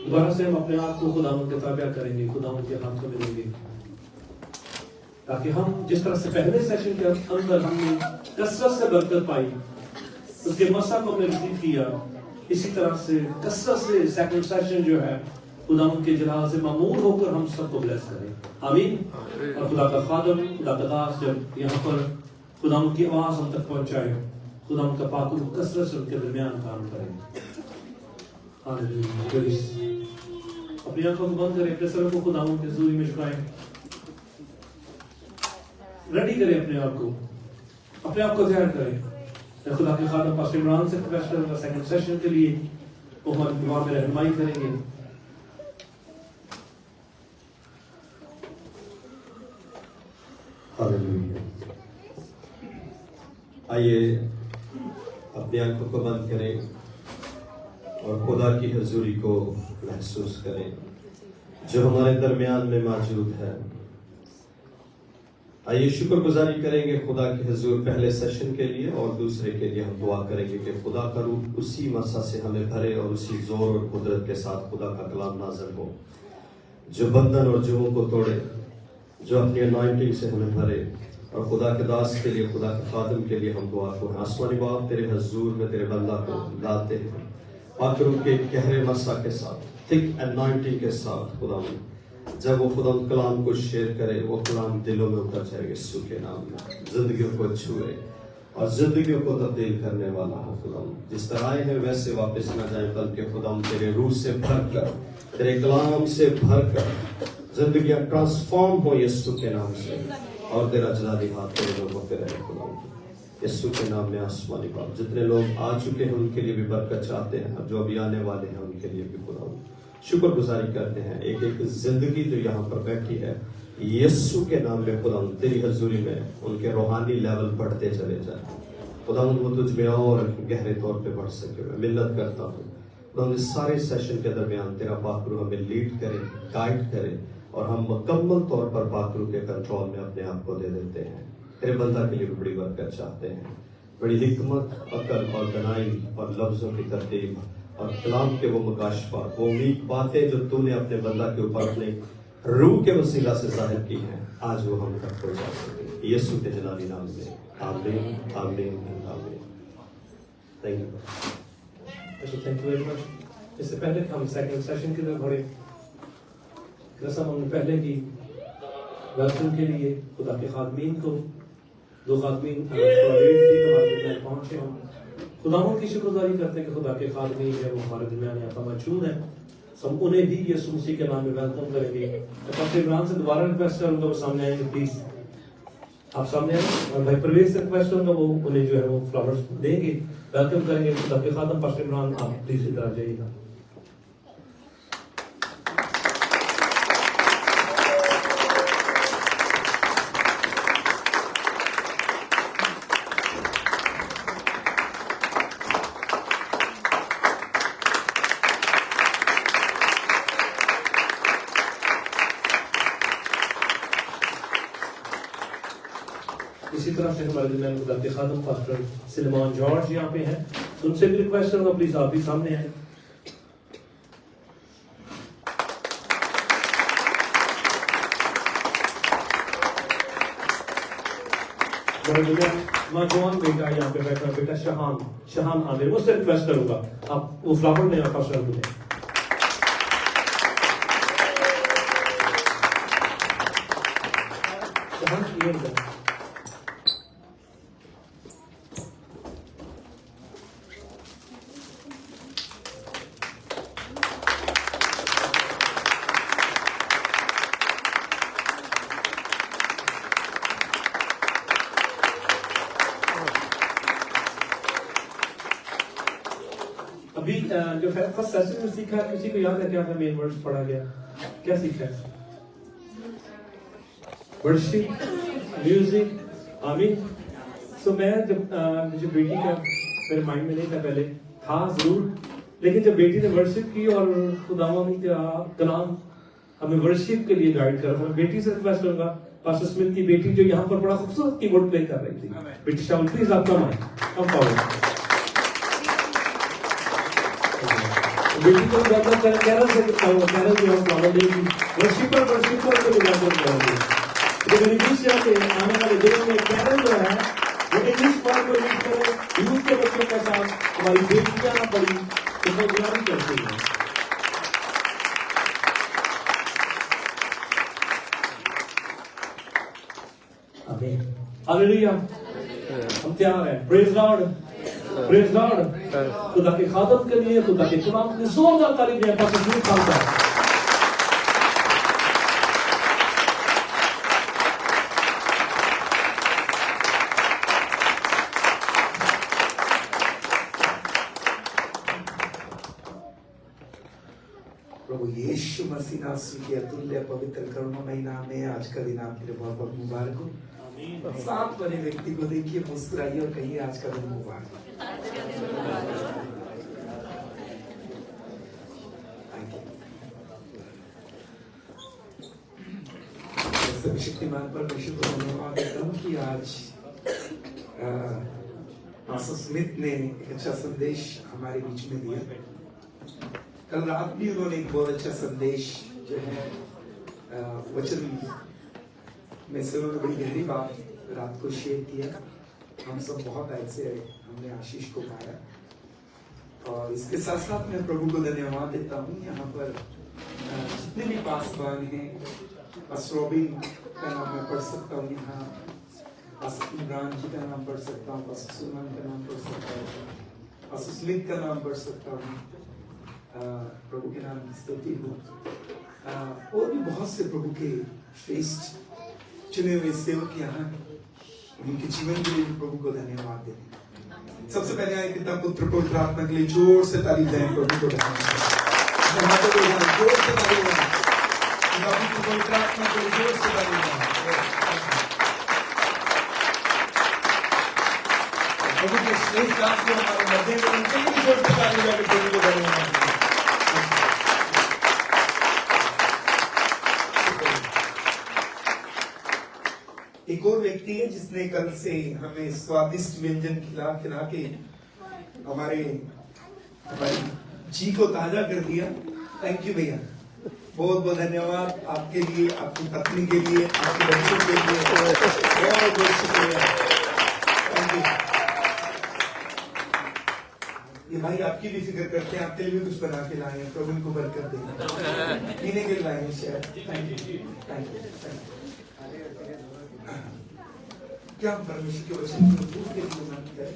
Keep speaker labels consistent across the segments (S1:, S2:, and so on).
S1: दोबारा से हम अपने आप को खुदावंद के ताबिया करेंगे, खुदावंद के हाथों में देंगे, ताकि हम जिस तरह से पहले सेशन के अंदर हमने कसरत से बरकत पाई, उसके मसा को हमने रिसीव किया, इसी तरह से कसरत से सेकंड सेशन जो है खुदावंद के जलाल से मामूर होकर हम सबको ब्लेस करें। आमीन। और खुदा का खादम, खुदा का दास जब यहाँ पर खुदावंद की आवाज हम तक पहुंचाए, खुदावंद का पाक रूह कसरत से उनके दरमियान काम करें। हालेलुया। अपनी आंखों को बंद करें, अपने सर को खुदावंद की हुजूरी में झुकाएं, रेडी करें अपने आप को तैयार करें। खुदा के खादम पास्टर इमरान से रिक्वेस्ट करूंगा सेकंड सेशन के लिए, वो हमारी दुआ में रहनुमाई करेंगे।
S2: हालेलुया। आइए अपनी आंखों को बंद करें और खुदा की हुजूरी को महसूस करें जो हमारे दरमियान में मौजूद है। आइए शुक्रगुजारी करेंगे खुदा की हुजूर पहले सेशन के लिए, और दूसरे के लिए हम दुआ करेंगे कि खुदा का रूह उसी मसा से हमें भरे और उसी जोर और कुदरत के साथ खुदा का कलाम नाज़िल हो जो बंधन और जुओं को तोड़े, जो अपनी अनॉइंटिंग से हमें भरे। और खुदा के दास के लिए, खुदा के खादम के लिए हम दुआ को आसमानी बाप तेरे हुजूर में तेरे बंदा को लाते हैं पाक रूह के गहरे मसा के साथ, थिक अनॉइंटिंग के साथ। खुदा जब वो खुदा कलाम को शेयर करे, वो कलाम दिलों में उतर जाएगा यीशु के नाम में, जिंदगियों को छुए और जिंदगियों को तब्दील करने वाला हो। खुदा जिस तरह आए हैं वैसे वापस न जाए, बल्कि खुदा तेरे रूह से भरकर, तेरे कलाम से भरकर जिंदगियां ट्रांसफॉर्म हो यीशु के नाम से, और तेरा जलाली हाथ तेरे लोगों पे रहे। खुदा यीशु के नाम में आसमानी बाप जितने लोग आ चुके हैं उनके लिए भी बरकत चाहते हैं, और जो अभी आने वाले हैं उनके लिए भी खुदा शुक्रगुजारी करते हैं। एक एक जिंदगी जो यहाँ पर बैठी है यीशु के नाम में खुदा तेरी हुजूरी में उनके रूहानी लेवल बढ़ते चले जाए। खुदा वो तुझ में और गहरे तौर पे बढ़ सके। मैं मिन्नत करता हूँ खुदा इस सारे सेशन के दरमियान तेरा पाक रूह हमें लीड करे, गाइड करे, और हम मुकम्मल तौर पर पाक रूह के कंट्रोल में अपने आप को दे देते हैं। तेरे बंदा के लिए भी बड़ी बरकत चाहते हैं, बड़ी हिकमत, अकल और गनाई और लफ्जों की तरतीब और कलाम के वो मुकाशफात, वो उम्मीद बातें जो तूने अपने बंदा के ऊपर अपने रूह के वसीला से जाहिर की हैं, आज वो हम तक पहुंचा सके यीशु के जलाली नाम में। आमीन, आमीन, आमीन। Thank you.
S1: Thank you very much. इससे पहले हम सेकंड सेशन की तरफ बढ़े, रस्म हमने पहले की वेलकम के लिए खुदा के खादमीन को, दो खादमीन पहुंचे। हम खुदावंद की शुक्रगुजारी करते हैं कि खुदा के खादमीन है वो हमारे दरमियान यहाँ पर मौजूद है। हम उन्हें भी यीशु मसीह के नाम में वेलकम करेंगे। तो पास्टर इमरान से दोबारा रिक्वेस्ट करूंगा वो सामने आएंगे, प्लीज आप सामने आए। और भाई प्रवेश से रिक्वेस्ट करूंगा वो उन्हें जो है वो फ्लावर्स देंगे, वेलकम करेंगे। खुदा के खादम पास्टर इमरान आप प्लीज इधर आ जाइएगा। इसी तरह से हमारे दरमियान खुदा के खादम पास्टर सलमान जॉर्ज यहाँ पे हैं, उनसे भी रिक्वेस्ट करूंगा प्लीज आप भी सामने आए। नौजवान बेटा यहाँ पे बैठा, बेटा शहान आमिर, मुझसे रिक्वेस्ट करूंगा आप वो फ्लावर में पास्टर को दें। अभी जो फर्स्ट सेशन में सीखा, किसी को याद है क्या था मेन वर्ड्स पढ़ा गया, क्या सीखा है? वर्शिप, म्यूजिक, आमीन। सो मैं जब मुझे बेटी का मेरे माइंड में नहीं था, पहले था जरूर, लेकिन जब बेटी ने वर्शिप की और खुदावंद का कलाम हमें वर्शिप के लिए गाइड कर रहा था, बेटी से रिक्वेस्ट करूंगा पास्टर स्मिथ की बेटी जो यहाँ पर बड़ा खूबसूरत कीबोर्ड प्ले कर रही थी, बेटी शामिल प्लीज आप कम फॉरवर्ड। बेटी को वेलकम करें, कैरल से कैरल जो हम फ्लावर डे की वर्शिपर को भी वेलकम करेंगे। तो मेरी विश है कि आने वाले दिनों में कैरल जो है वो इंग्लिश वर्ड को यूज करें, यूथ के बच्चों के साथ हमारी बेटियां बड़ी प्रोग्राम करती हैं। हालेलुया, हम तैयार हैं। Praise Lord, praise Lord. खुदा की खादत के लिए, खुदा के कलाम के लिए जोरदार तारीफ दें। पास में खालसा
S3: प्रभु यीशु मसीह नाम के अतुल्य पवित्र करुणामय नाम में आज का दिन आपके लिए बहुत बहुत मुबारक हो। साथ वाले व्यक्ति को देखिए, मुस्कुराइए और कहिए आज का दिन मुबारक हो। शक्तिमान परमेश्वर को धन्यवाद देता हूँ कि आज पास्टर स्मिथ ने एक अच्छा संदेश हमारे बीच में दिया। कल रात भी उन्होंने एक बहुत अच्छा संदेश जो है वचन में से उन्होंने बड़ी गहरी बात रात को शेयर किया। हम सब बहुत ऐसे हमने आशीष को पाया और इसके साथ साथ मैं प्रभु को धन्यवाद देता हूँ। यहाँ पर जितने भी पासवान हैं, पास्टर रॉबिन का नाम मैं पढ़ सकता हूँ, यहाँ पास्टर इमरान जी का नाम पढ़ सकता हूँ, पास्टर सुमन का नाम पढ़ सकता हूँ, पास्टर स्मिथ का नाम पढ़ सकता हूँ। प्रभु के नाम की स्तुति हो। और भी बहुत से प्रभु के श्रेष्ठ चुने हुए सेवक यहाँ उनके जीवन के लिए प्रभु को धन्यवाद देते। सबसे पहले आए पिता पुत्र पवित्र आत्मा के लिए जोर से तारीफ दें। प्रभु को धन्यवाद, जोर से तारीफ दें। पवित्र आत्मा के लिए जोर से तारीफ दें। प्रभु के श्रेष्ठ दास को हमारे मध्य में उनके लिए जोर से तारीफ दें। प्रभु को धन्यवाद। एक और व्यक्ति है जिसने कल से हमें स्वादिष्ट व्यंजन खिला खिला के हमारी जी को ताजा कर दिया। थैंक यू भैया, बहुत बहुत धन्यवाद आपके लिए, आपकी पत्नी के लिए, आपके बच्चों के लिए, बहुत बहुत शुक्रिया। Thank you. ये भाई आपकी भी फिक्र करते हैं, आपके लिए भी कुछ बना के लाए हैं। प्रभु इनको बरकत दें, पीने के लाए हैं शायद। Thank you, thank you. क्या हम परमेश्वर के वचन को दूर के लिए मन करें?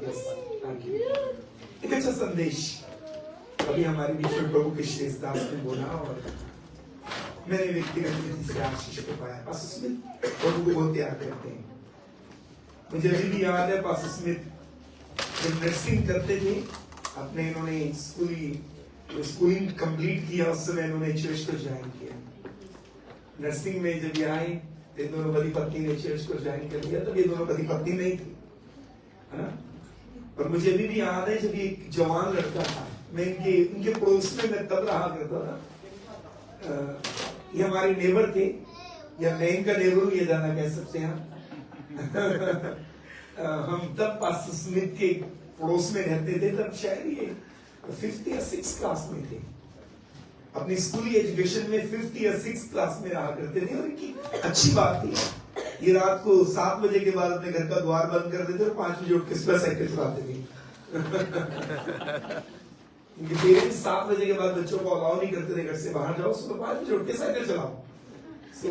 S3: Yes, thank you. एक अच्छा संदेश अभी हमारे बीच में प्रभु के श्रेष्ठ दास ने बोला और मैंने व्यक्तिगत विधि से आशीष को पाया। पास्टर स्मिथ प्रभु को बहुत प्यार करते हैं। मुझे अभी भी याद है पास्टर स्मिथ जब नर्सिंग करते थे, अपने इन्होंने स्कूलिंग कंप्लीट किया, उस समय इन्होंने चर्च को ज्वाइन किया। नर्सिंग में जब ये आए, दोनों पति पत्नी ने चर्च को ज्वाइन कर लिया। तब ये दोनों पति पत्नी नहीं थी, है ना। और मुझे अभी भी याद है जब ये एक जवान लड़का था, मैं इनके पड़ोस में मैं तब रहा करता था। ये हमारे नेबर थे, या मैं इनका नेबर हूँ, ये जाना कह सकते हैं। हम तब पास्टर स्मिथ के पड़ोस में रहते थे। तब शायद ये 5th या 6th क्लास में थे। अपनी स्कूली एजुकेशन में 5th या 6th क्लास में रहा करते थे। और इनकी अच्छी बात थी, ये रात को 7 बजे के बाद अपने घर का द्वार बंद कर देते और 5 बजे उठ के सुबह साइकिल चलाते थे। इनके पेरेंट्स 7 बजे के बाद बच्चों को अलाउ नहीं करते थे घर से बाहर जाओ, सुबह 5 बजे उठ के साइकिल चलाओ। सो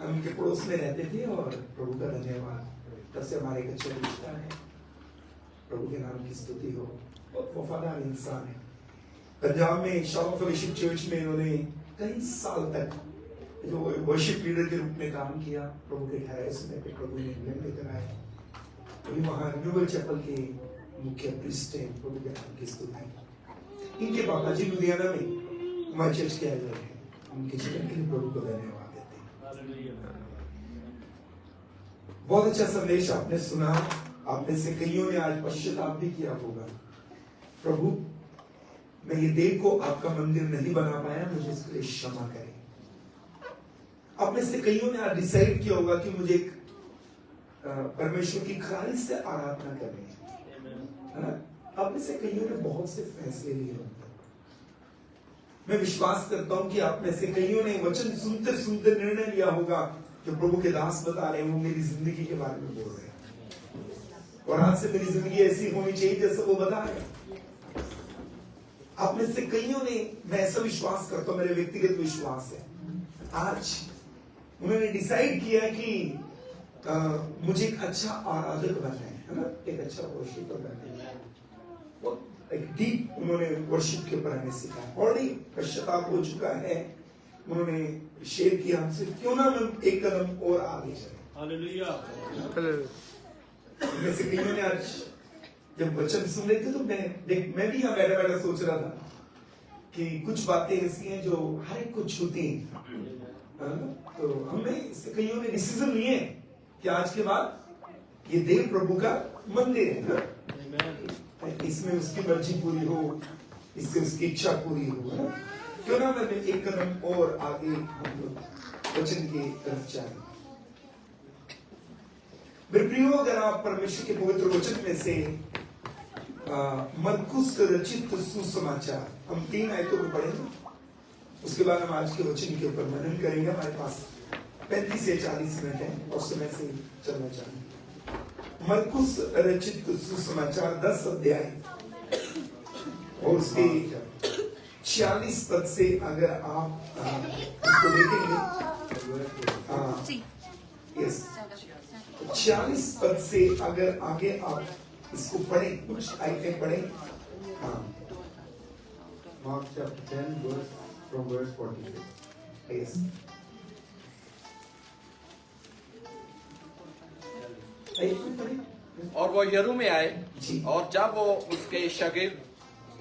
S3: हम इनके पड़ोस में रहते थे और प्रभु का धन्यवाद, तब से हमारे एक अच्छा रिश्ता है। प्रभु के नाम की स्तुति हो। बहुत वफादार इंसान है। पंजाब में शालोम फेलोशिप चर्च में इन्होंने कई साल तक जो वर्शिप लीडर के रूप में काम किया। प्रभु के ठहराए समय पे प्रभु ने इंग्लैंड लेकर आए। अभी वहाँ रिन्यूअल चैपल के मुख्य प्रीस्ट हैं। प्रभु के नाम की स्तुति। इनके पापा जी लुधियाना में हमारे चर्च के आए हैं। उनके जीवन के लिए प्रभु को धन्यवाद देते हैं। बहुत अच्छा संदेश आपने सुना। आप में से कईयों ने आज पश्चाताप भी किया होगा। प्रभु, मैं ये देह को आपका मंदिर नहीं बना पाया, मुझे इसके लिए क्षमा करें। आप में से कईयों ने आज डिसाइड किया होगा कि मुझे परमेश्वर की खालिश से आराधना करनी है, अब में से कईयों ने बहुत से फैसले लिए होंगे। मैं विश्वास करता हूं कि आप में से कईयों ने वचन सुनते सुनते निर्णय लिया होगा, जो प्रभु के दास बता रहे हैं वो मेरी जिंदगी के बारे में बोल रहे हैं, और आज से मेरी जिंदगी ऐसी होनी चाहिए जैसे वो बता रहे हैं। आप में से कईयों ने, मैं ऐसा विश्वास करता हूं, मेरे व्यक्तिगत विश्वास है, आज उन्होंने डिसाइड किया कि मुझे एक अच्छा आराधक बनना है ना, एक अच्छा वर्शिपर बनना है। एक डीप उन्होंने वर्शिप के ऊपर हमें सिखाया, ऑलरेडी पश्चाताप हो चुका है, उन्होंने शेयर किया हमसे, क्यों ना हम एक कदम और आगे चले।
S1: हालेलुया।
S3: में से कईयों ने आज जब वचन सुन रहे थे तो मैं भी यहाँ बैठा बैठा सोच रहा था कि कुछ बातें ऐसी हैं जो हर एक को छूती हैं। तो हमने कईयों ने डिसीजन लिए कि आज के बाद ये देव प्रभु का मंदिर है ना, इसमें उसकी मर्जी पूरी हो, इससे उसकी इच्छा पूरी हो, है ना? क्यों ना मैं एक कदम और आगे हम लोग वचन की तरफ जाए। मेरे प्रियो, अगर आप परमेश्वर के पवित्र वचन में से मरकुस रचित सुसमाचार, हम 3 आयतों को पढ़ेंगे, उसके बाद हम आज के वचन के ऊपर मनन करेंगे। हमारे पास 35 से 40 मिनट है और समय से चलना चाहिए। मरकुस रचित सुसमाचार 10 अध्याय और उसके 46 पद से अगर आप इसको देखेंगे, 46 पद से अगर आगे आप इसको पढ़ें, कुछ आयतें पढ़ें।
S4: Mark chapter 10 from verse 46.
S3: Yes.
S5: और वो यरू में आए,
S3: जी।
S5: और जब वो उसके शागिर्द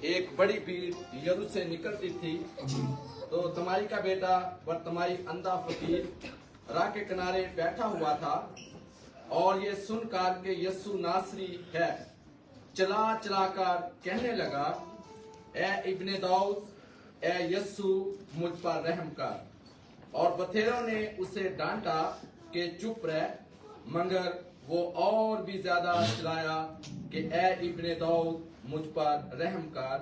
S5: एक बड़ी भीड़ यरू से निकलती थी,
S3: जी।
S5: तो तमारी का बेटा बरतमाई अंधा फकीर राह के किनारे बैठा हुआ था, और ये सुनकर के यीशु नासरी है, चला चला कर कहने लगा, ए इब्ने दाऊद, ए यीशु मुझ पर रहम कर। और बथेरों ने उसे डांटा कि चुप रह, मगर वो और भी ज्यादा चिल्लाया कि ए इब्ने दाऊद, मुझ पर रहम कर।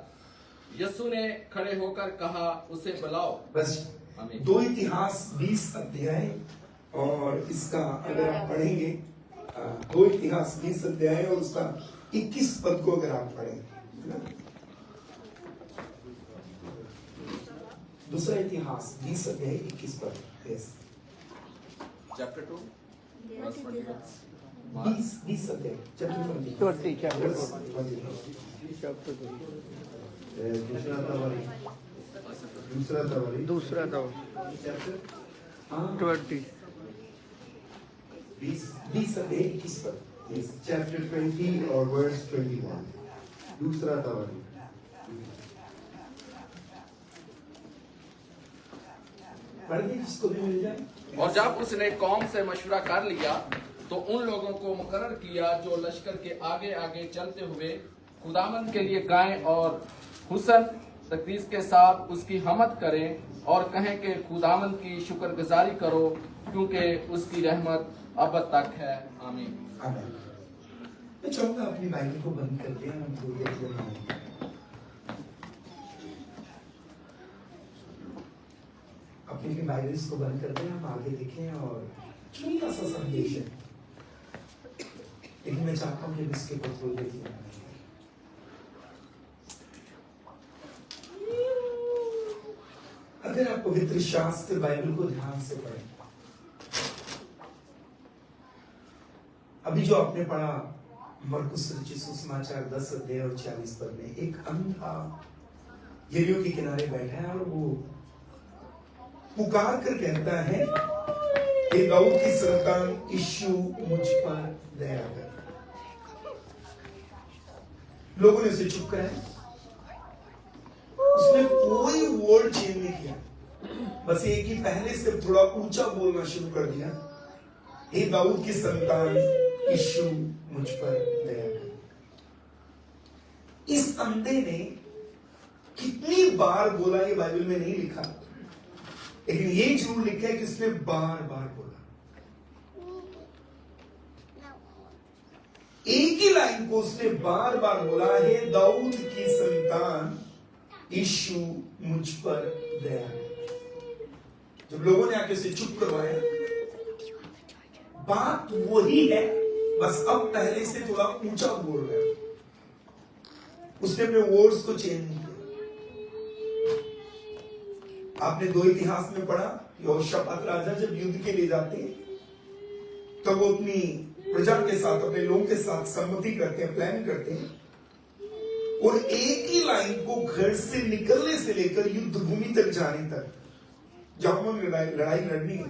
S5: यीशु ने खड़े होकर कहा, उसे बुलाओ।
S3: बस
S5: आमीन।
S3: 2 इतिहास 20 अध्याय, और इसका अगर आप पढ़ेंगे 2 इतिहास 20 अध्याय और उसका 21 पद को अगर आप पढ़ेंगे, है ना? दूसरा इतिहास 20 अध्याय 21 पद। यस,
S5: चैप्टर 2
S3: 20 अध्याय चैप्टर 20
S4: दूसरा तवारी
S3: चैप्टर
S4: 20
S3: 20 अध्याय 21 पद। Yes,
S4: chapter 20 or verse 21. दूसरा तवारी।
S3: पढ़िए जिसको भी मिल जाए।
S5: और जब उसने कौम से मशवरा कर लिया, तो उन लोगों को मुकर्रर किया जो लश्कर के आगे आगे चलते हुए खुदावंद के लिए गाएं और हुसन तकदीस के साथ उसकी हमद करें और कहें कि खुदावंद की शुक्रगुजारी करो, क्योंकि उसकी रहमत अब तक है। आमीन।
S3: आमीन। मैं चाहूंगा अपनी बाइबल को बंद कर दिया, हम थोड़ी देर के लिए अपनी बाइबल्स को बंद कर दें, हम आगे देखें। और छोटा सा संदेश है, लेकिन मैं चाहता हूँ कि इसके ऊपर थोड़ी देर के लिए अगर आप पवित्र शास्त्र बाइबल को ध्यान से पढ़ें, अभी जो आपने पढ़ा मरकुस रचित सुसमाचार 10 अध्याय और 46 पद में, एक अंधा यरीहो के किनारे बैठा है और वो पुकार कर कहता है, हे दाऊद की संतान यीशु मुझ पर दया कर। लोगों ने उसे चुप कराया, उसने कोई वर्ड चेंज नहीं किया, बस एक ही पहले से थोड़ा ऊंचा बोलना शुरू कर दिया, हे दाऊद की संतान यीशु मुझ पर दया कर। इस अंधे ने कितनी बार बोला ये बाइबल में नहीं लिखा, लेकिन ये जरूर लिखा है कि उसने बार बार बोला। एक ही लाइन को उसने बार बार बोला, हे दाऊद की संतान यीशु मुझ पर दया कर। जब लोगों ने आके उसे चुप करवाया, बात वही है, बस अब पहले से थोड़ा ऊंचा बोल रहा है। उसने अपने वर्ड्स को चेंज नहीं किया। आपने 2 इतिहास में पढ़ा, यहोशापात राजा जब युद्ध के लिए जाते हैं तब वो अपनी प्रजा के साथ, अपने लोगों के साथ सम्मति करते हैं, प्लान करते हैं, और एक ही लाइन को घर से निकलने से लेकर युद्ध भूमि तक जाने तक, जहां उन्होंने लड़ाई लड़नी है,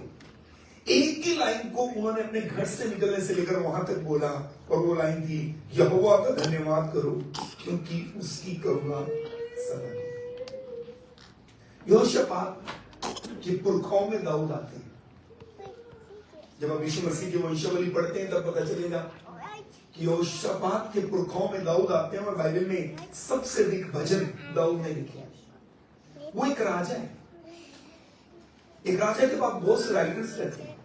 S3: एक ही लाइन को उन्होंने अपने घर से निकलने से लेकर वहां तक बोला, और वो लाइन थी, यहोवा का धन्यवाद करो क्योंकि उसकी करुणा सदा है। यहोशापात के पुरखाओं में दाऊद आते हैं। जब आप यीशु मसीह की वंशावली पढ़ते हैं तब पता चलेगा कि यहोशापात के पुरखाओं में दाऊद आते हैं, और बाइबल में सबसे अधिक भजन दाऊद ने लिखे। वो एक राजा है। एक राजा के पास बहुत से राइटर्स रहते हैं,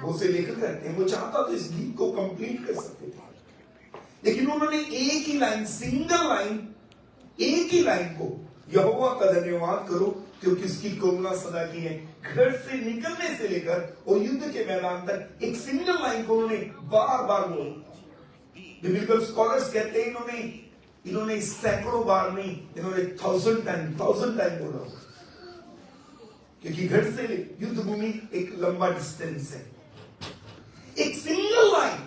S3: बहुत से लेखक रहते हैं। वो चाहता तो इस गीत को कंप्लीट कर सकते थे, लेकिन उन्होंने एक ही लाइन, सिंगल लाइन, एक ही लाइन को, यहोवा का धन्यवाद करो क्योंकि उसकी करुणा सदा की है, घर से निकलने से लेकर और युद्ध के मैदान तक एक सिंगल लाइन को उन्होंने बार बार बोला। बिब्लिकल स्कॉलर्स कहते हैं इन्होंने सैकड़ों बार नहीं, इन्होंने 1000 टाइम बोला, क्योंकि घर से युद्ध भूमि एक लंबा डिस्टेंस है। एक सिंगल लाइन,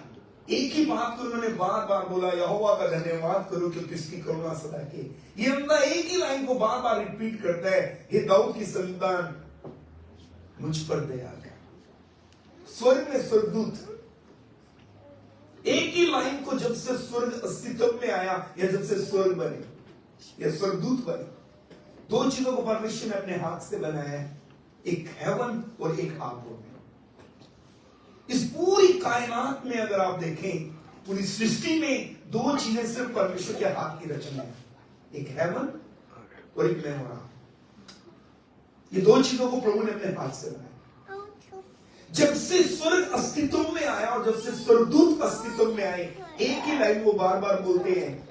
S3: एक ही बात को उन्होंने बार बार बोला, यहोवा का धन्यवाद करो क्योंकि उसकी करुणा सदा की। ये बंदा एक ही लाइन को बार बार रिपीट करता है, हे दाऊद की संतान मुझ पर दया कर। स्वर्ग में स्वर्गदूत, एक ही लाइन को जब से स्वर्ग अस्तित्व में आया, या जब से स्वर्ग बने या स्वर्गदूत बने, 2 चीजों को परमेश्वर ने अपने हाथ से बनाया है, एक हेवन और एक आर्थ। इस पूरी कायनात में अगर आप देखें, पूरी सृष्टि में 2 चीजें सिर्फ परमेश्वर के हाथ की रचना है, एक हेवन और एक मेमोरा। ये 2 चीजों को प्रभु ने अपने हाथ से बनाया। जब से स्वर्ग अस्तित्व में आया और जब से स्वर्गदूत अस्तित्व में आए, एक ही लाइन को बार बार बोलते हैं,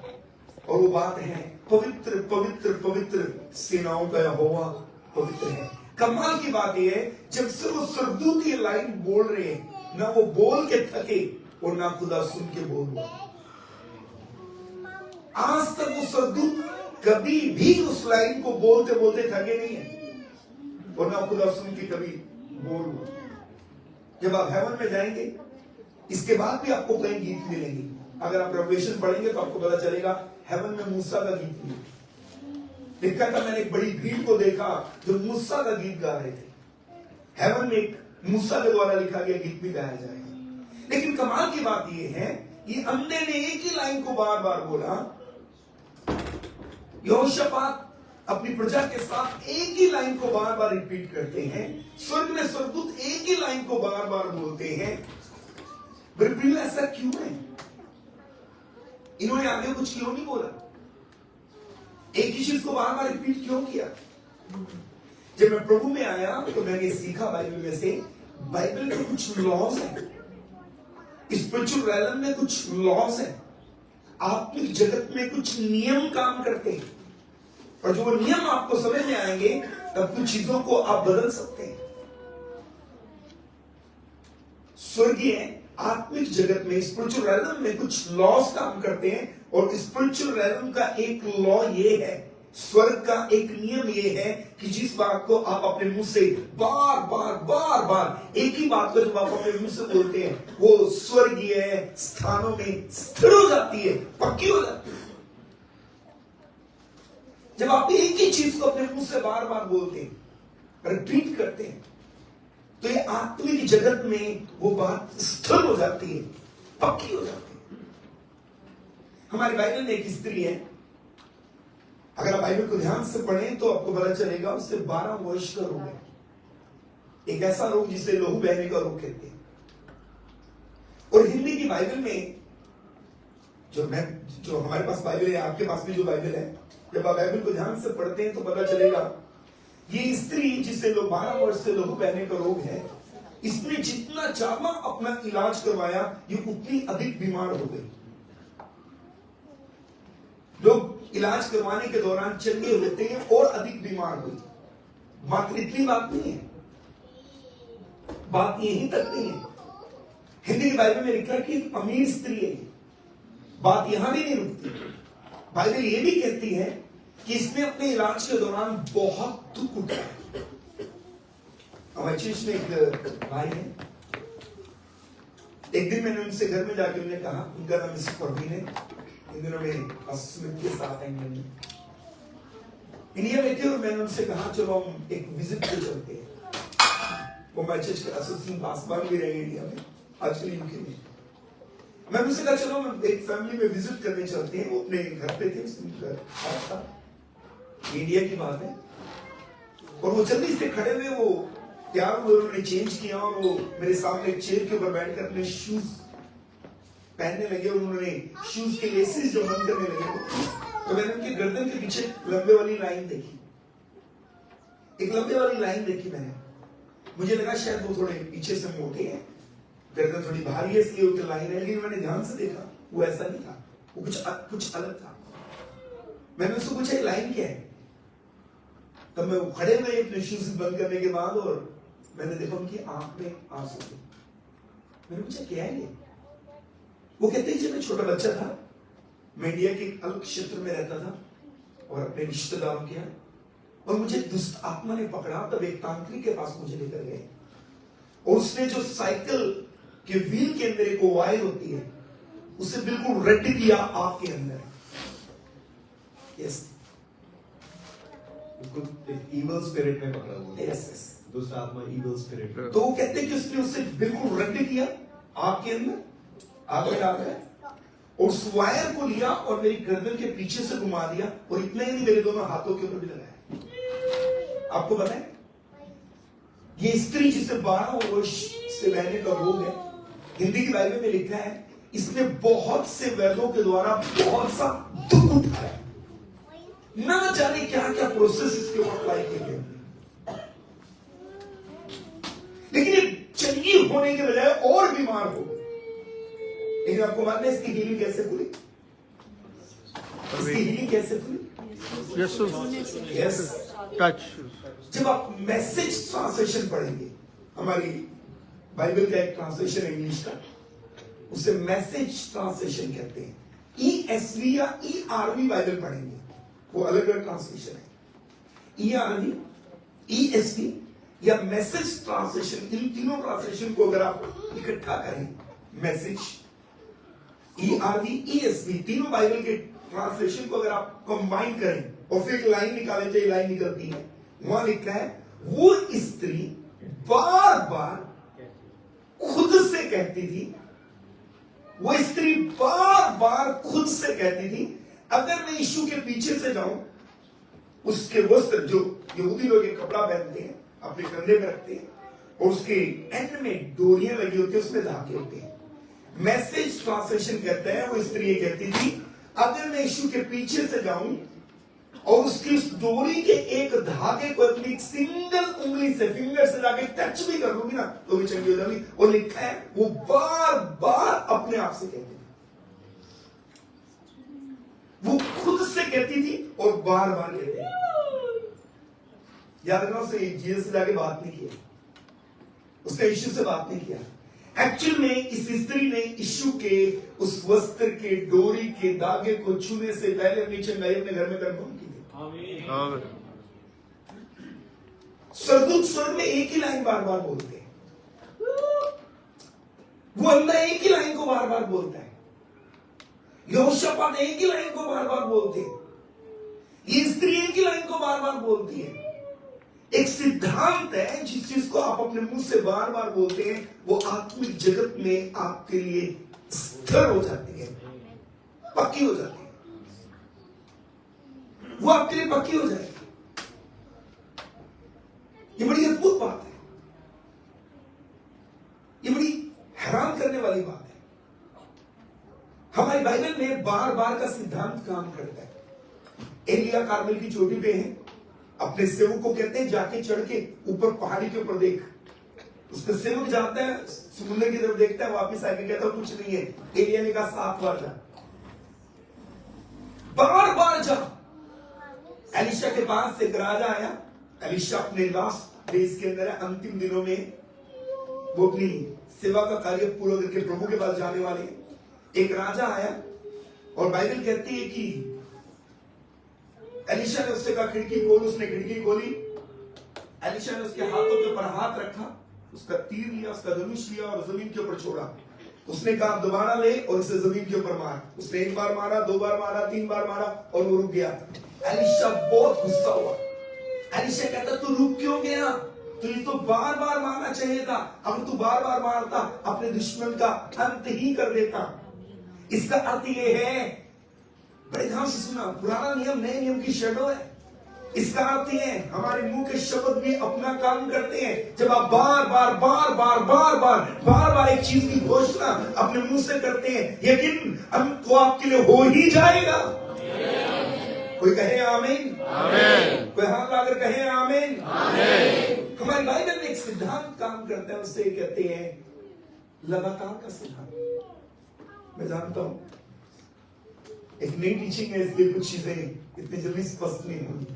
S3: और वो बात है, पवित्र पवित्र पवित्र सेनाओं का यहोवा पवित्र है। कमाल की बात यह है, जब से वो स्वर्गदूत ये लाइन बोल रहे हैं, ना वो बोल के थके और ना खुदा सुन के बोल रहे। आज तक वो स्वर्गदूत कभी भी उस लाइन को बोलते बोलते थके नहीं है, और ना खुदा सुन के कभी बोल रहे। जब आप हेवन में जाएंगे, इसके बाद भी आपको कई गीत मिलेंगे। अगर आप रेवलेशन पढ़ेंगे तो आपको पता चलेगा, हेवन में मूसा का गीत मिलेगा। लिखा था, मैंने एक बड़ी भीड़ को देखा जो मूसा का गीत गा रहे थे। हेवन में एक मूसा के द्वारा लिखा गया गीत भी गाया जाएगा। लेकिन कमाल की बात यह है, ये अंधे ने एक ही लाइन को बार बार बोला। यहोशापात अपनी प्रजा के साथ एक ही लाइन को बार बार रिपीट करते हैं। स्वर्ग में स्वर्गदूत एक ही लाइन को बार बार बोलते हैं। बिल्कुल ऐसा क्यों है? इन्होंने आगे कुछ क्यों नहीं बोला? एक ही चीज को बार बार रिपीट क्यों किया? जब मैं प्रभु में आया तो मैंने सीखा बाइबल में से, बाइबल में कुछ लॉज है, स्पिरिचुअल रैलम में कुछ लॉज है, आत्मिक जगत में कुछ नियम काम करते हैं, और जो वो नियम आपको समझ में आएंगे तब कुछ चीजों को आप बदल सकते हैं। स्वर्गीय आत्मिक जगत में, स्पिरिचुअल रैलम में कुछ लॉज काम करते हैं, और स्पिरिचुअल रैलम का एक लॉ ये है, स्वर्ग का एक नियम ये है कि जिस बात को आप अपने मुंह से बार बार बार बार, एक ही बात को जब आप अपने मुंह से बोलते हैं, वो स्वर्गीय स्थानों में स्थिर हो जाती है, पक्की हो जाती है। जब आप एक ही चीज को अपने मुंह से बार बार बोलते हैं, रिपीट करते हैं, तो ये आत्मिक जगत में वो बात स्थिर हो जाती है, पक्की हो जाती है। हमारी बाइबल में एक स्त्री है, अगर आप बाइबल को ध्यान से पढ़ें तो आपको पता चलेगा, उससे 12 वर्ष का रोग है, एक ऐसा रोग जिसे लहू बहने का रोग कहते हैं। और हिंदी की बाइबल में जो हमारे पास बाइबल है, आपके पास भी जो बाइबल है, जब आप बाइबल को ध्यान से पढ़ते हैं तो पता चलेगा, ये स्त्री जिसे 12 वर्ष से लहू बहने का रोग है, इसने जितना ज्यादा अपना इलाज करवाया, ये उतनी अधिक बीमार हो गई। लोग इलाज करवाने के दौरान चंगे होते हैं और अधिक बीमार हुए। मात्र इतनी बात नहीं है, बात यहीं तक नहीं है। हिंदी की बाइबल में लिखा है कि एक अमीर स्त्री है, बात यहां भी नहीं रुकती। बाइबल ये भी कहती है कि इसने अपने इलाज के दौरान बहुत दुख उठाया। हमारे चर्च में एक भाई है, एक दिन मैंने उनसे घर में जाके उन्हें कहा, उनका नाम मिस परवीन है, इन दिनों में स्मिथ के साथ इंग्लैंड में इंडिया में थे, और मैंने उनसे कहा चलो हम एक विजिट पे चलते हैं। वो हमारे चर्च के एसोसिएशन पासवान भी रहे इंडिया में, आजकल यूके में। मैंने उनसे कहा चलो हम एक फैमिली में विजिट करने चलते हैं। वो अपने घर पे थे, इंडिया की बात है, और वो जल्दी से खड़े हुए, वो प्यार में उन्होंने चेंज किया और वो मेरे सामने एक चेयर के ऊपर बैठकर अपने शूज पहनने लगे। उन्होंने शूज के लेसेस जो बंद करने लगे, तो मैंने उनके गर्दन के पीछे लंबे वाली लाइन देखी, एक लंबे वाली लाइन देखी मैंने। मुझे लगा शायद वो थोड़े पीछे से मोटे हैं, गर्दन थोड़ी भारी है, इसलिए उनकी लाइन है। लेकिन मैंने ध्यान से देखा, वो ऐसा नहीं था, वो कुछ अलग था। मैंने उसको पूछा ये लाइन क्या है? तब मैं खड़े हुए अपने शूज बंद करने के बाद, और मैंने देखा उनकी आंख में आंसू थे। मैंने पूछा क्या है ये? वो कहते हैं जब मैं छोटा बच्चा था, मैं इंडिया के अलग क्षेत्र में रहता था और अपने रिश्तेदारों के यहाँ, और मुझे दुष्ट आत्मा ने पकड़ा। तब एक तांत्रिक के पास मुझे लेकर गए, और उसने जो साइकिल के व्हील के अंदर एक वायर होती है, उसे बिल्कुल रट दिया आग के अंदर। यस,
S4: उसको एक evil spirit में पकड़ा हुआ है।
S3: Yes, yes.
S4: दूसरा आत्मा evil spirit में।
S3: तो वो कहते हैं कि उसने उसे बिल्कुल रट दिया आग के अंदर, आग में डाल है, और उस वायर को लिया और मेरी गर्दन के पीछे से घुमा दिया, और इतना ही नहीं, मेरे दोनों हाथों के ऊपर भी लगाया। आपको पता है ये स्त्री जिसे 12 वर्ष से रहने का रोग है, हिंदी की बाइबल में लिखा है इसने बहुत से वैद्यों के द्वारा बहुत सा दुख उठाया, ना जाने क्या क्या प्रोसेस इसके ऊपर अप्लाई किए गए, लेकिन ये चंगी होने के बजाय और बीमार हो गई। लेकिन आपको मालूम है इसकी हीलिंग कैसे खुली? इसकी हीलिंग कैसे खुली? Yes,
S6: touch.
S3: जब आप मैसेज ट्रांसलेशन पढ़ेंगे, हमारी बाइबल का एक ट्रांसलेशन है इंग्लिश का, उसे मैसेज ट्रांसलेशन कहते हैं। ESV या ERV बाइबल पढ़ेंगे, वो अलग अलग ट्रांसलेशन है। ERV, ESV या मैसेज ट्रांसलेशन, इन तीनों ट्रांसलेशन को अगर आप इकट्ठा करें, मैसेज, ERV, ESV, तीनों बाइबल के ट्रांसलेशन को अगर आप कंबाइन करें और फिर एक लाइन निकालें, तो ये लाइन निकलती है, वहां लिखा है वो स्त्री बार बार खुद से कहती थी, वो स्त्री बार बार खुद से कहती थी, अगर मैं यीशु के पीछे से जाऊं, उसके वस्त्र जो यहूदी लोग एक कपड़ा पहनते हैं अपने कंधे में रखते हैं, और उसके एंड में डोरियां लगी होती है, उसमें धागे होते हैं। मैसेज ट्रांसलेशन कहता है वो स्त्री ये कहती थी, अगर मैं यीशु के पीछे से जाऊं और उसकी उस डोरी के एक धागे को अपनी सिंगल उंगली से, फिंगर से जाके टच भी कर लूंगी ना, तो भी चंगी हो जाएगी। और लिखा है वो बार बार अपने आप से कहती थी, वो खुद से कहती थी और बार बार कहती थी। याद रखना, उसने जीसस से जाके बात नहीं किया, उसने यीशु से बात नहीं किया। एक्चुअल में इस स्त्री ने यीशु के उस वस्त्र के डोरी के धागे को छूने से पहले अपनी चंगाई अपने घर में कंफर्म की थी। सरदूत स्वर्ग में एक ही लाइन बार बार बोलते हैं, वो अंधा एक ही लाइन को बार बार बोलता है, यहोशापात एक ही लाइन को बार बार बोलते हैं, ये स्त्री एक ही लाइन को बार बार बोलती है। एक सिद्धांत है, जिस चीज को आप अपने मुंह से बार बार बोलते हैं, वो आत्मिक जगत में आपके लिए स्थिर हो जाती है, पक्की हो जाती है, वो आपके लिए पक्की हो जाएगी। ये बड़ी अद्भुत बात है, ये बड़ी हैरान करने वाली बात है। हमारी बाइबल में बार बार का सिद्धांत काम करता है। एलिया कार्मेल की चोटी पे है, अपने सेवक को कहते हैं जाके चढ़ के ऊपर पहाड़ी के ऊपर देख। उसका सेवक जाता है, समुद्र की तरफ देखता है, वापस आके कहता है कुछ नहीं है। एलिया ने कहा 7 बार जा। बार बार जा। एलिशा के पास एक राजा आया। एलिशा अपने लास्ट डेज के अंदर है, अंतिम दिनों में वो अपनी सेवा का कार्य पूरा करके प्रभु के पास जाने वाले। एक राजा आया और बाइबल कहती है कि एलिशा ने उससे कहा खिड़की खोल। उसने खिड़की खोली। एलिशा ने उसके हाथों के ऊपर हाथ रखा, उसका तीर लिया, उसका धनुष लिया और जमीन के ऊपर छोड़ा। उसने कहा दोबारा ले और इसे जमीन के ऊपर मार। उसने एक बार मारा, दो बार मारा, तीन बार मारा और वो रुक गया। एलिशा बहुत गुस्सा हुआ। एलिशा कहता तू रुक क्यों गया? तुझे तो बार बार मारना चाहिए था। अब तू बार बार मारता, अपने दुश्मन का अंत ही कर देता। इसका अर्थ ये है, बड़े ध्यान से सुना, पुराना नियम नए नियम की शैडो है। इसका अर्थ ये है, हमारे मुंह के शब्द भी अपना काम करते हैं। जब आप बार बार बार बार बार बार बार बार एक चीज की घोषणा अपने मुंह से करते हैं, यकीन अंत तो आपके लिए हो ही जाएगा। कोई कहे आमीन? आमीन। कोई हाथ लाकर कहे आमीन? आमीन। हमारी बाइबल में एक सिद्धांत काम करता है, उससे कहते हैं लगातार का सिद्धांत। मैं जानता हूं एक नई टीचिंग है, इसलिए कुछ चीजें इतनी जल्दी स्पष्ट नहीं होंगी।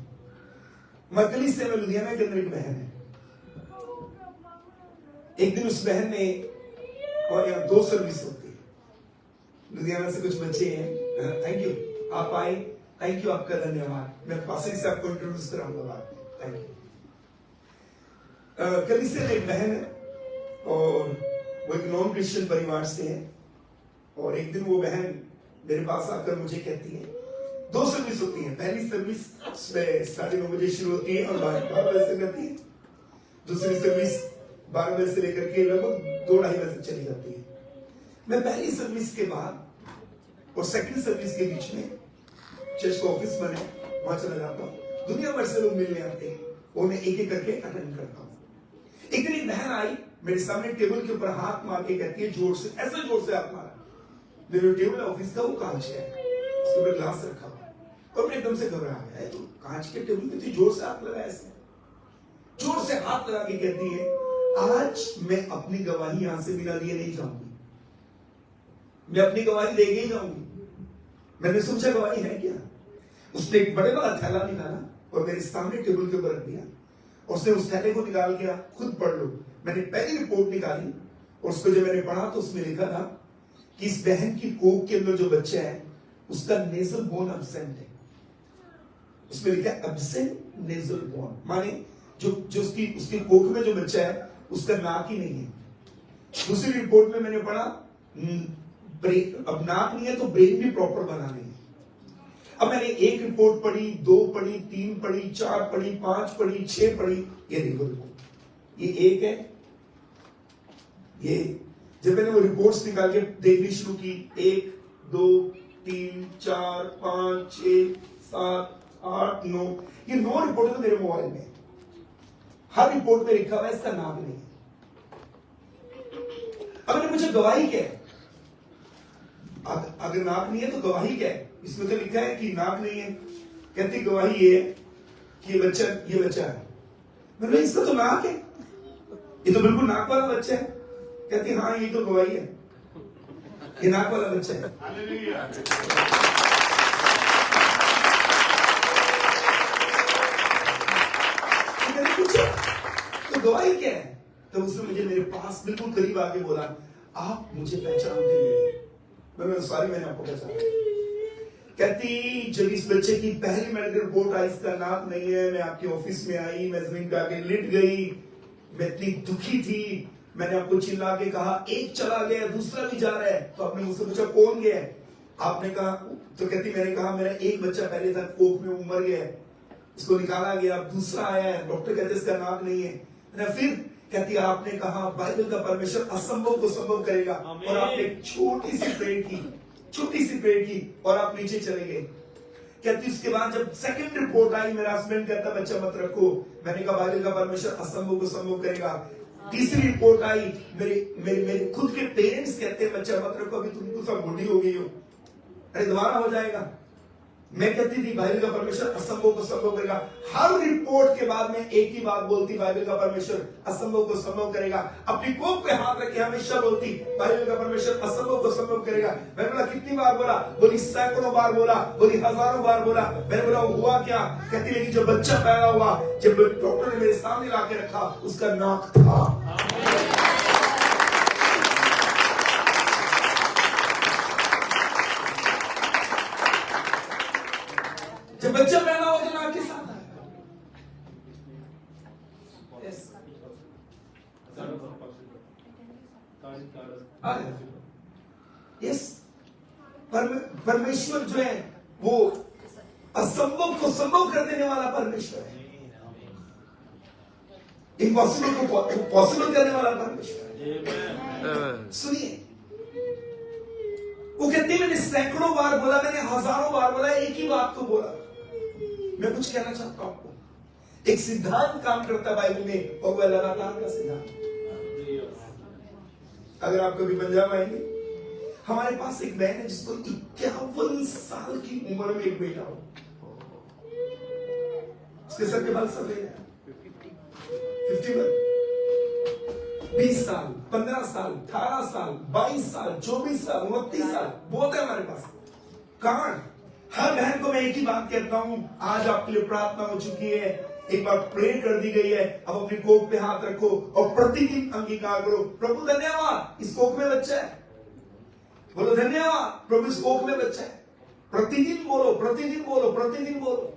S3: मकली से में लुधियाना के अंदर एक बहन है। एक दिन उस बहन ने, और यहाँ 2 सर्विस होती है, लुधियाना से कुछ बच्चे हैं। थैंक यू, आप आए, थैंक यू, आपका धन्यवाद। मैं पासिंग से आपको इंट्रोड्यूस कराऊंगा बाद में। Thank you. कलीसिया में एक बहन है और वो एक नॉन क्रिश्चियन परिवार से है। और एक दिन वो बहन मेरे पास आकर मुझे कहती है, 2 सर्विस होती है। पहली सर्विस 9:30 बजे शुरू होती है और 12 बजे से रहती है। दूसरी सर्विस 12 बजे से लेकर के लगभग 2-2:30 बजे तक चली जाती है। मैं पहली सर्विस के बाद और सेकंड सर्विस के बीच में चर्च का ऑफिस बने, वहां चला जाता हूँ। दुनिया भर से लोग मिलने आते हैं और मैं एक एक करके अटेंड करता हूँ। एक दिन एक बहन आई, मेरे सामने टेबल के ऊपर हाथ मार के कहती है, जोर से, ऐसा जोर से हाथ मारा। मेरे टेबल ऑफिस का वो कांच है, उसके ऊपर ग्लास रखा हुआ और मैं एकदम से घबरा गया। तो कांच के टेबल पे जोर से हाथ लगा, ऐसे जोर से हाथ लगा के कहती है, आज मैं अपनी गवाही यहां से बिना दिए नहीं जाऊंगी, मैं अपनी गवाही देके ही जाऊंगी। मैंने सोचा गवाही है क्या? उसने एक बड़े वाला थैला निकाला और मेरे सामने टेबल के ऊपर रख दिया। उसने उस थैले को निकाल के खुद पढ़ लो। मैंने पहली रिपोर्ट निकाली और उसको जब मैंने पढ़ा तो उसमें लिखा था कि इस बहन की कोख के अंदर जो बच्चा है उसका नेजल बोन एब्सेंट है। उसमें लिखा है एब्सेंट नेजल बोन, माने जो उसकी कोख में जो बच्चा है उसका नाक ही नहीं है। दूसरी रिपोर्ट में मैंने पढ़ा अब नाक नहीं है तो ब्रेन भी प्रॉपर बना नहीं है। अब मैंने 1 रिपोर्ट पढ़ी, 2 पढ़ी, 3 पढ़ी, 4 पढ़ी, 5 पढ़ी, 6 पढ़ी। ये देखो ये 1 है। ये जब मैंने वो रिपोर्ट्स निकाल के देखनी शुरू की, 1, 2, 3, 4, 5, 6, 7, 8, 9, ये 9 रिपोर्ट तो मेरे मोबाइल में। हर रिपोर्ट में लिखा हुआ है इसका नाम नहीं। अब मैंने मुझे गवाही क्या है? अगर नाक नहीं है तो गवाही क्या है? इसमें तो लिखा है कि नाक नहीं है। कहती गवाही ये है कि ये बच्चा है। मैंने इसका तो नाक है, ये तो बिल्कुल नाक वाला बच्चा है। कहती हाँ ये तो गवाही है, ये नाक वाला बच्चा है। तो गवाही क्या है? तो उसने मुझे मेरे पास बिल्कुल करीब आके बोला, आप मुझे पहचानते नहीं। मैंने आपको पहचाना। कहती जब इस बच्चे की पहली मेडिकल रिपोर्ट आई, इसका नाक नहीं है, मैं आपके ऑफिस में आई, मैं जमीन पे आके लेट गई, मैं इतनी दुखी थी, मैंने आपको चिल्ला के कहा एक चला गया दूसरा भी जा रहा है। तो आपने मुझसे पूछा कौन गया? आपने कहा, तो कहती मैंने कहा मेरा एक बच्चा पहले था कोख में, मर गया, उसको निकाला गया, दूसरा आया है, डॉक्टर कहते इसका नाक नहीं है। फिर कहती आपने कहा बाइबल का परमेश्वर असंभव को संभव करेगा, और आपने छोटी सी प्रेयर की और आप नीचे चले गए। कहती उसके बाद जब सेकंड रिपोर्ट आई, मेरा हस्बैंड कहता बच्चा मत रखो, मैंने कहा बाइबल का परमेश्वर असंभव को संभव करेगा। तीसरी रिपोर्ट आई, मेरे खुद के पेरेंट्स कहते हैं बच्चा मत रखो, अभी तुम सब बूढ़ी हो गई हो, अरे दोबारा हो जाएगा। मैं कहती थी बाइबल का परमेश्वर असंभव को संभव करेगा। हर रिपोर्ट के बाद में एक ही बात बोलती, बाइबल का परमेश्वर असंभव को संभव करेगा। अपनी कोख पे हाथ रख के हमेशा बोलती, बाइबल का परमेश्वर असंभव को संभव करेगा। मैंने बोला कितनी बार बोला? बोली सैकड़ों बार बोला, बोली हजारों बार बोला। मैंने बोला हुआ क्या? कहती है कि जब बच्चा पैदा हुआ, जब डॉक्टर ने मेरे सामने ला के रखा, उसका नाक था। जब बच्चा पैदा हो तो नाक के साथ आया। यस, परमेश्वर जो है वो असंभव को संभव कर देने वाला परमेश्वर है। इम्पॉसिबल को पॉसिबल करने वाला परमेश्वर है। सुनिए, वो कहते मैंने सैकड़ों बार बोला, मैंने हजारों बार बोला, एक ही बात को बोला। मैं कुछ कहना चाहता हूं आपको, एक सिद्धांत काम करता है बाइबल में, और वह लगातार का सिद्धांत। अगर आप कभी पंजाब आएंगे, हमारे पास एक बहन है जिसको 51 साल की उम्र में एक बेटा हो, उसके सर के बाल सफेद है। 51, 20 साल, 15 साल, 18 साल, 22 साल, 24 साल, 29 साल बहुत है हमारे पास। कारण हर बहन को मैं एक ही बात कहता हूं, आज आपके लिए प्रार्थना हो चुकी है, एक बार प्रे कर दी गई है, अब अपनी कोख पे हाथ रखो और प्रतिदिन अंगीकार करो, प्रभु धन्यवाद इस कोख में बच्चा है। बोलो धन्यवाद प्रभु इस कोख में बच्चा है। प्रतिदिन बोलो, प्रतिदिन बोलो, प्रतिदिन बोलो।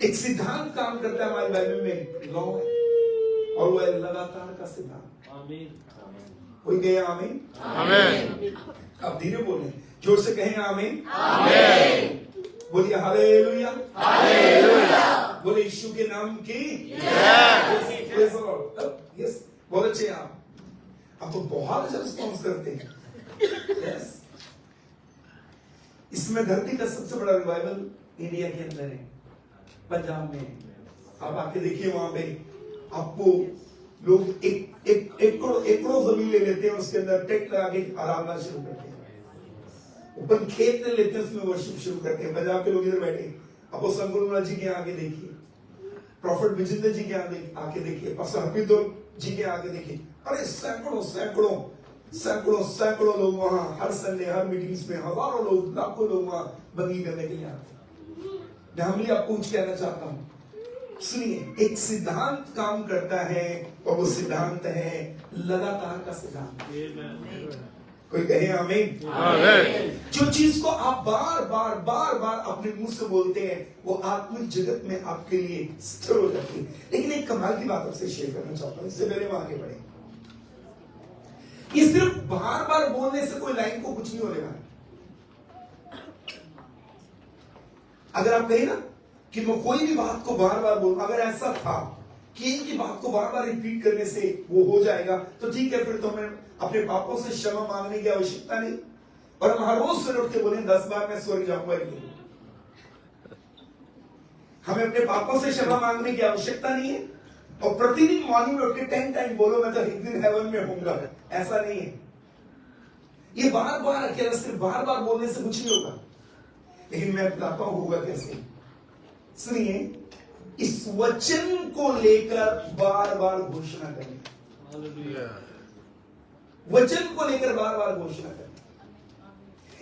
S3: एक सिद्धांत काम करता है हमारी बाइबल में, लॉ है, और वह लगातार का सिद्धांत। कोई गया आमीन? आमीन। अब धीरे बोले, जोर से कहें आमीन। आमीन। बोलिए हालेलुया, हालेलुया। बोले यीशु के नाम की यस, यस। बहुत अच्छे आप तो बहुत अच्छा रिस्पॉन्स करते हैं। यस, इसमें धरती का सबसे बड़ा रिवाइवल इंडिया के अंदर है, पंजाब में। आप आके देखिए, वहां पे आपको लोग एकड़ों जमीन ले लेते हैं, उसके अंदर टेंट लगा के आराधना शुरू करते हैं, ओपन खेत ले लेते हैं, उसमें वर्शिप शुरू करते हैं। पंजाब के लोग इधर बैठे, अब संकुल जी के आगे देखिए, प्रॉफिट विजेंद्र जी के आगे देखिए, पास्टर हफीजुल जी के आगे देखिए। अरे सैकड़ों सैकड़ों सैकड़ों सैकड़ों लोग वहां हर संडे, हर मीटिंग्स में हजारों लोग, लाखों लोग वहां बंदगी करने के लिए आते हैं। मैं हमले आपको कुछ कहना चाहता हूं, सुनिए, एक सिद्धांत काम करता है, और वो सिद्धांत है लगातार का सिद्धांत। कोई कहे आमीन? आमीन। जो चीज को आप बार बार बार बार अपने मुंह से बोलते हैं, वो आत्मिक जगत में आपके लिए स्थिर हो जाती है। लेकिन एक कमाल की बात आपसे शेयर करना चाहता हूं, इससे पहले हम आगे बढ़े। ये सिर्फ बार बार बोलने से कोई लाइन को कुछ नहीं होने वाला। अगर आप कहें ना कि मैं कोई भी बात को बार बार बोलूं, अगर ऐसा था कि एक ही बात को बार बार रिपीट करने से वो हो जाएगा, तो ठीक है, फिर तो हमें अपने पापों से क्षमा मांगने की आवश्यकता नहीं, और हम हर रोज सुबह उठ के बोले 10 बार मैं स्वर्ग जाऊंगा। हमें अपने पापों से क्षमा मांगने की आवश्यकता नहीं है, और प्रतिदिन मॉर्निंग में उठ के 10 टाइम बोलो मैं तो एक दिन हेवन में होऊंगा, ऐसा नहीं है। ये बार बार अकेला सिर्फ बार बार बोलने से कुछ नहीं होगा। लेकिन मैं बताता हूं होगा कैसे। सुनिए, इस वचन को लेकर बार बार घोषणा करें, वचन को लेकर बार बार घोषणा करें,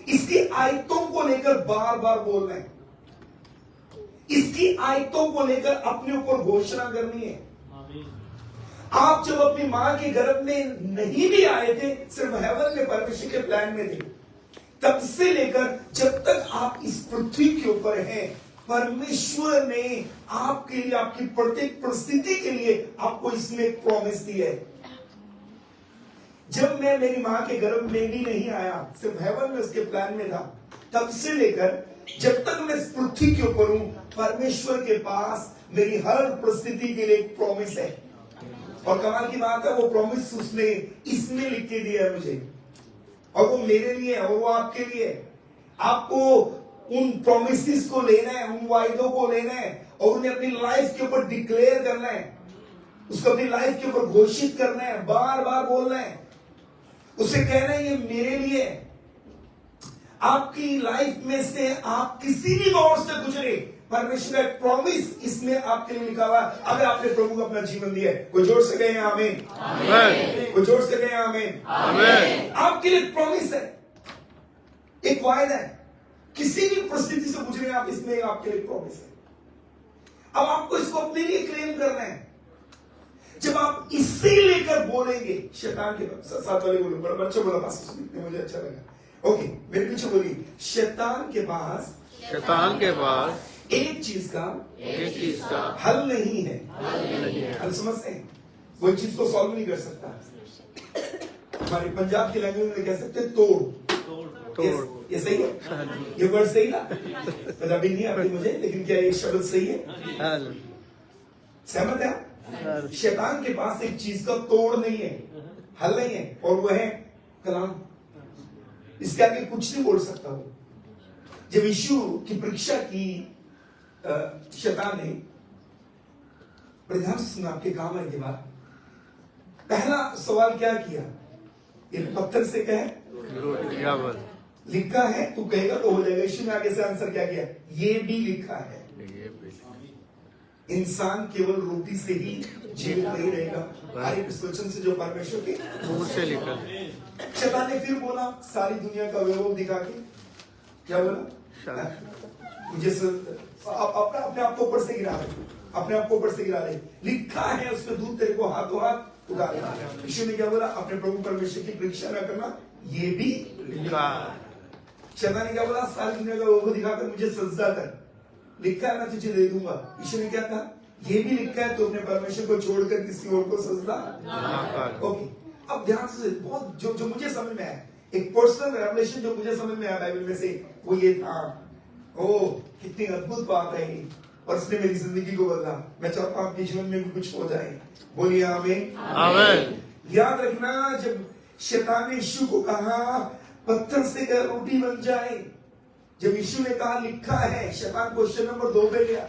S3: इसकी आयतों को लेकर बार बार बोलना है, इसकी आयतों को लेकर अपने ऊपर घोषणा करनी है। आप जब अपनी मां के गर्भ में नहीं भी आए थे, सिर्फ हेवन में परमेश्वर के प्लान में थे, तब से लेकर जब तक आप इस पृथ्वी के ऊपर हैं, परमेश्वर ने आपके लिए, आपकी प्रत्येक परिस्थिति के लिए आपको इसमें एक प्रॉमिस दी है। जब मैं मेरी मां के गर्भ में भी नहीं आया, सिर्फ हेवन में उसके प्लान में था, तब से लेकर जब तक मैं इस पृथ्वी के ऊपर हूं, परमेश्वर के पास मेरी हर परिस्थिति के लिए एक प्रॉमिस है। और कमाल की बात है, वो प्रॉमिस उसने इसमें लिख के दिया है मुझे, और वो मेरे लिए है, और वो आपके लिए है। आपको उन प्रोमिसेस को लेना है, उन वायदों को लेना है, और उन्हें अपनी लाइफ के ऊपर डिक्लेयर करना है, उसको अपनी लाइफ के ऊपर घोषित करना है, बार बार बोलना है, उसे कहना है ये मेरे लिए है। आपकी लाइफ में से आप किसी भी दौर से गुजरे, परमेश्वर का एक प्रॉमिस इसमें आपके लिए लिखा हुआ है। अगर आपने प्रभु को अपना जीवन दिया है, कोई जोर से कहे आमीन, कोई जोर से कहे आमीन। आपके लिए प्रॉमिस है, एक वायदा है। किसी भी परिस्थिति से गुजरे आप, इसमें आपके लिए प्रॉमिस है। अब आपको इसको अपने लिए क्लेम करना है। जब आप इसे लेकर बोलेंगे, शैतान के साथ वाले बोलो, बड़ा अच्छा बोला पास, मुझे अच्छा लगा। ओके, मेरे पीछे बोलिए, शैतान के पास एक चीज का हल नहीं है। हल समझते हैं? कोई चीज को सॉल्व नहीं कर सकता। हमारे पंजाब की लैंग्वेज में कह सकते हैं तोड़। ये सही है? ये वर्ड सही ना? पंजाबी नहीं आती मुझे, लेकिन क्या ये शब्द सही है? सहमत है? शैतान के पास एक चीज का तोड़ नहीं है, हल नहीं है, और वो है कलाम। इसके आगे कुछ नहीं बोल सकता वो। जब यीशु की परीक्षा की शैतान ने, प्रधान सुना आपके काम आने के बाद, पहला सवाल क्या किया? ये पत्थर से कहे लिखा है, तू कहेगा तो हो जाएगा। यीशु ने आगे से आंसर क्या किया? ये भी लिखा है, इंसान केवल रोटी से ही जीवित नहीं रहेगा, हर एक वचन से जो परमेश्वर के मुंह से निकल। शैतान ने फिर बोला, सारी दुनिया का वैभव दिखा के, क्या बोला? मुझे अपने आप को ऊपर से गिरा रहे, अपने आप को ऊपर से गिरा रहे। लिखा है उसमें, दूध तेरे को हाथों हाथ उतारेगा। यीशु ने क्या बोला? अपने प्रभु परमेश्वर की परीक्षा न करना, ये भी लिखा। शैतान ने क्या बोला? सारी दुनिया का वैभव दिखाकर मुझे सजदा कर, लिखा है मैं तुझे दे दूंगा। यीशु ने क्या कहा? ये भी लिखा है, तो अपने परमेश्वर को छोड़कर किसी और को सजदा। ओके, अब ध्यान से, बहुत जो मुझे समझ में आया, एक पर्सनल रेवलेशन जो मुझे समझ में आया बाइबल में से, वो ये था। ओ कितनी अद्भुत बात है ये, और इसने मेरी जिंदगी को बदला। मैं चाहता हूं आपके जीवन में भी कुछ हो जाए। बोलिए आमीन। याद रखना, जब शैतान ने यीशु को कहा पत्थर से रोटी बन जाए, जब यीशु ने कहा लिखा है, शैतान क्वेश्चन नंबर 2 पे गया।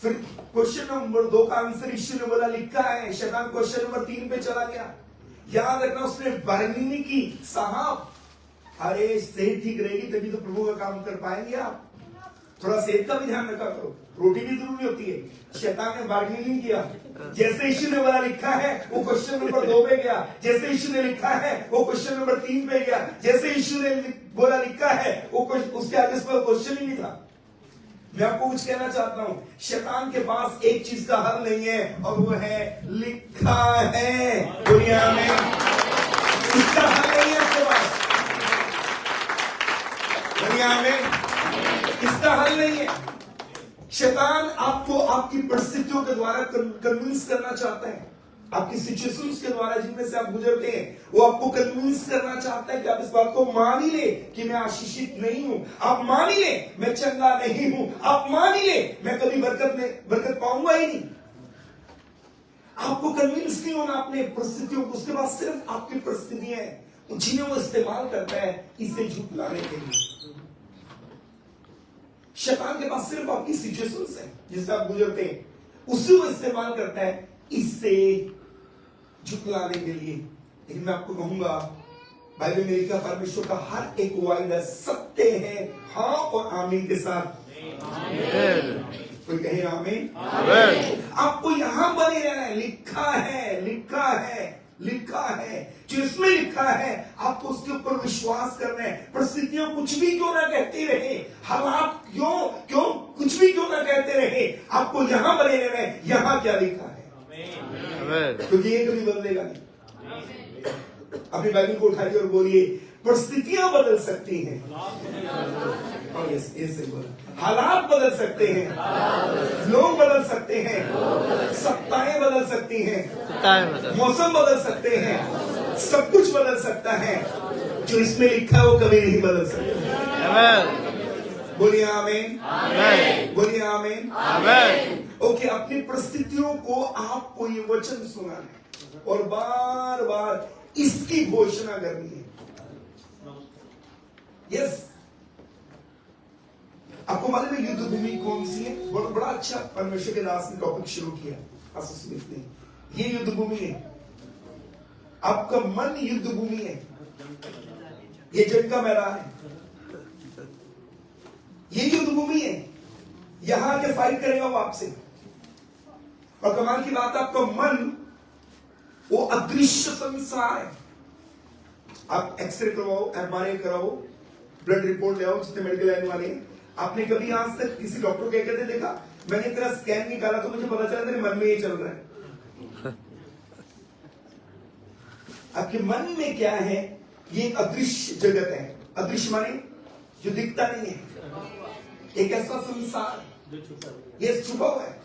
S3: फिर क्वेश्चन नंबर 2 का आंसर यीशु ने बोला लिखा है, शैतान क्वेश्चन नंबर 3 पे चला गया। याद रखना, उसने बार्गेनिंग की, साहब अरे सेहत ठीक रहेगी तभी तो प्रभु का काम कर पाएंगे आप, थोड़ा सेहत का भी ध्यान रखा करो, रोटी भी जरूरी होती है। शैतान ने बार्गेनिंग किया, जैसे यीशु ने बोला लिखा है, वो क्वेश्चन नंबर 2 पे गया। जैसे यीशु ने लिखा है, वो क्वेश्चन नंबर 3 पे गया। जैसे यीशु ने बोला लिखा है, वो उसके आगे क्वेश्चन ही नहीं था। मैं आपको कुछ कहना चाहता हूं, शैतान के पास एक चीज का हल नहीं है, और वो है लिखा है। दुनिया में इसका हल नहीं है उसके पास, दुनिया में इसका हल नहीं है। शैतान आपको आपकी परिस्थितियों के द्वारा कन्विंस करना चाहता है, आपकी सिचुएशंस के द्वारा जिनमें से आप गुजरते हैं, वो आपको कन्विंस करना चाहता है कि आप इस बात को मान ही ले कि मैं आशीषित नहीं हूं, आप मान ही ले मैं चंगा नहीं हूं, आप मान ही ले मैं कभी बरकत पाऊंगा ही नहीं। आपको कन्विंस नहीं होना अपने परिस्थितियों को, उसके बाद सिर्फ आपकी परिस्थितियां हैं जिन्हें वो इस्तेमाल करता है इसे झुठलाने के लिए। शैतान के पास सिर्फ आपकी सिचुएशंस है जिससे आप गुजरते हैं, उसी को इस्तेमाल करता है इससे झुठलाने के लिए। लेकिन मैं आपको कहूंगा, बाइबल में लिखा परमेश्वर का हर एक वायदा सत्य है, हाँ और आमीन के साथ। कोई कहे आमीन। आपको यहां बने रहना है, लिखा है, लिखा है, लिखा है। जो इसमें लिखा है आपको उसके ऊपर विश्वास करना है। परिस्थितियां कुछ भी क्यों ना कहती रहे, हालात क्यों कुछ भी क्यों ना कहते रहे, आपको यहां बने रहना है, यहां क्या लिखा है, क्योंकि ये कभी बदलेगा नहीं। अपनी बाइबल को उठाइए और बोलिए, परिस्थितियां बदल सकती हैं, और ऐसे बोला, हालात बदल सकते हैं, लोग बदल सकते हैं, सत्ताएं बदल सकती हैं, मौसम बदल सकते हैं, सब कुछ बदल सकता है। जो इसमें लिखा है वो कभी नहीं बदल सकता। बोलिए आमीन, बोलिए आमीन। ओके, अपनी परिस्थितियों को आपको ये वचन सुना है और बार बार इसकी घोषणा करनी है। यस, आपको मालूम है युद्ध भूमि कौन सी है? बड़ा अच्छा परमेश्वर के दास ने टॉपिक शुरू किया, ये युद्ध भूमि है, आपका मन युद्ध भूमि है। ये जंग का मैदान है, ये युद्ध भूमि है, यहां आके फाइट करेगा वो आपसे। और कमाल की बात, आपका मन वो अदृश्य संसार है। आप एक्सरे करवाओ, एमआरआई कराओ, ब्लड रिपोर्ट ले आओ, जितने मेडिकल लाइन वाले हैं। आपने कभी आज तक किसी डॉक्टर को कहते देखा मैंने तेरा स्कैन निकाला तो मुझे पता चला तेरे मन में ये चल रहा है। आपके मन में क्या है? ये एक अदृश्य जगत है। अदृश्य माने जो दिखता नहीं है, एक ऐसा संसार ये छुपा हुआ है,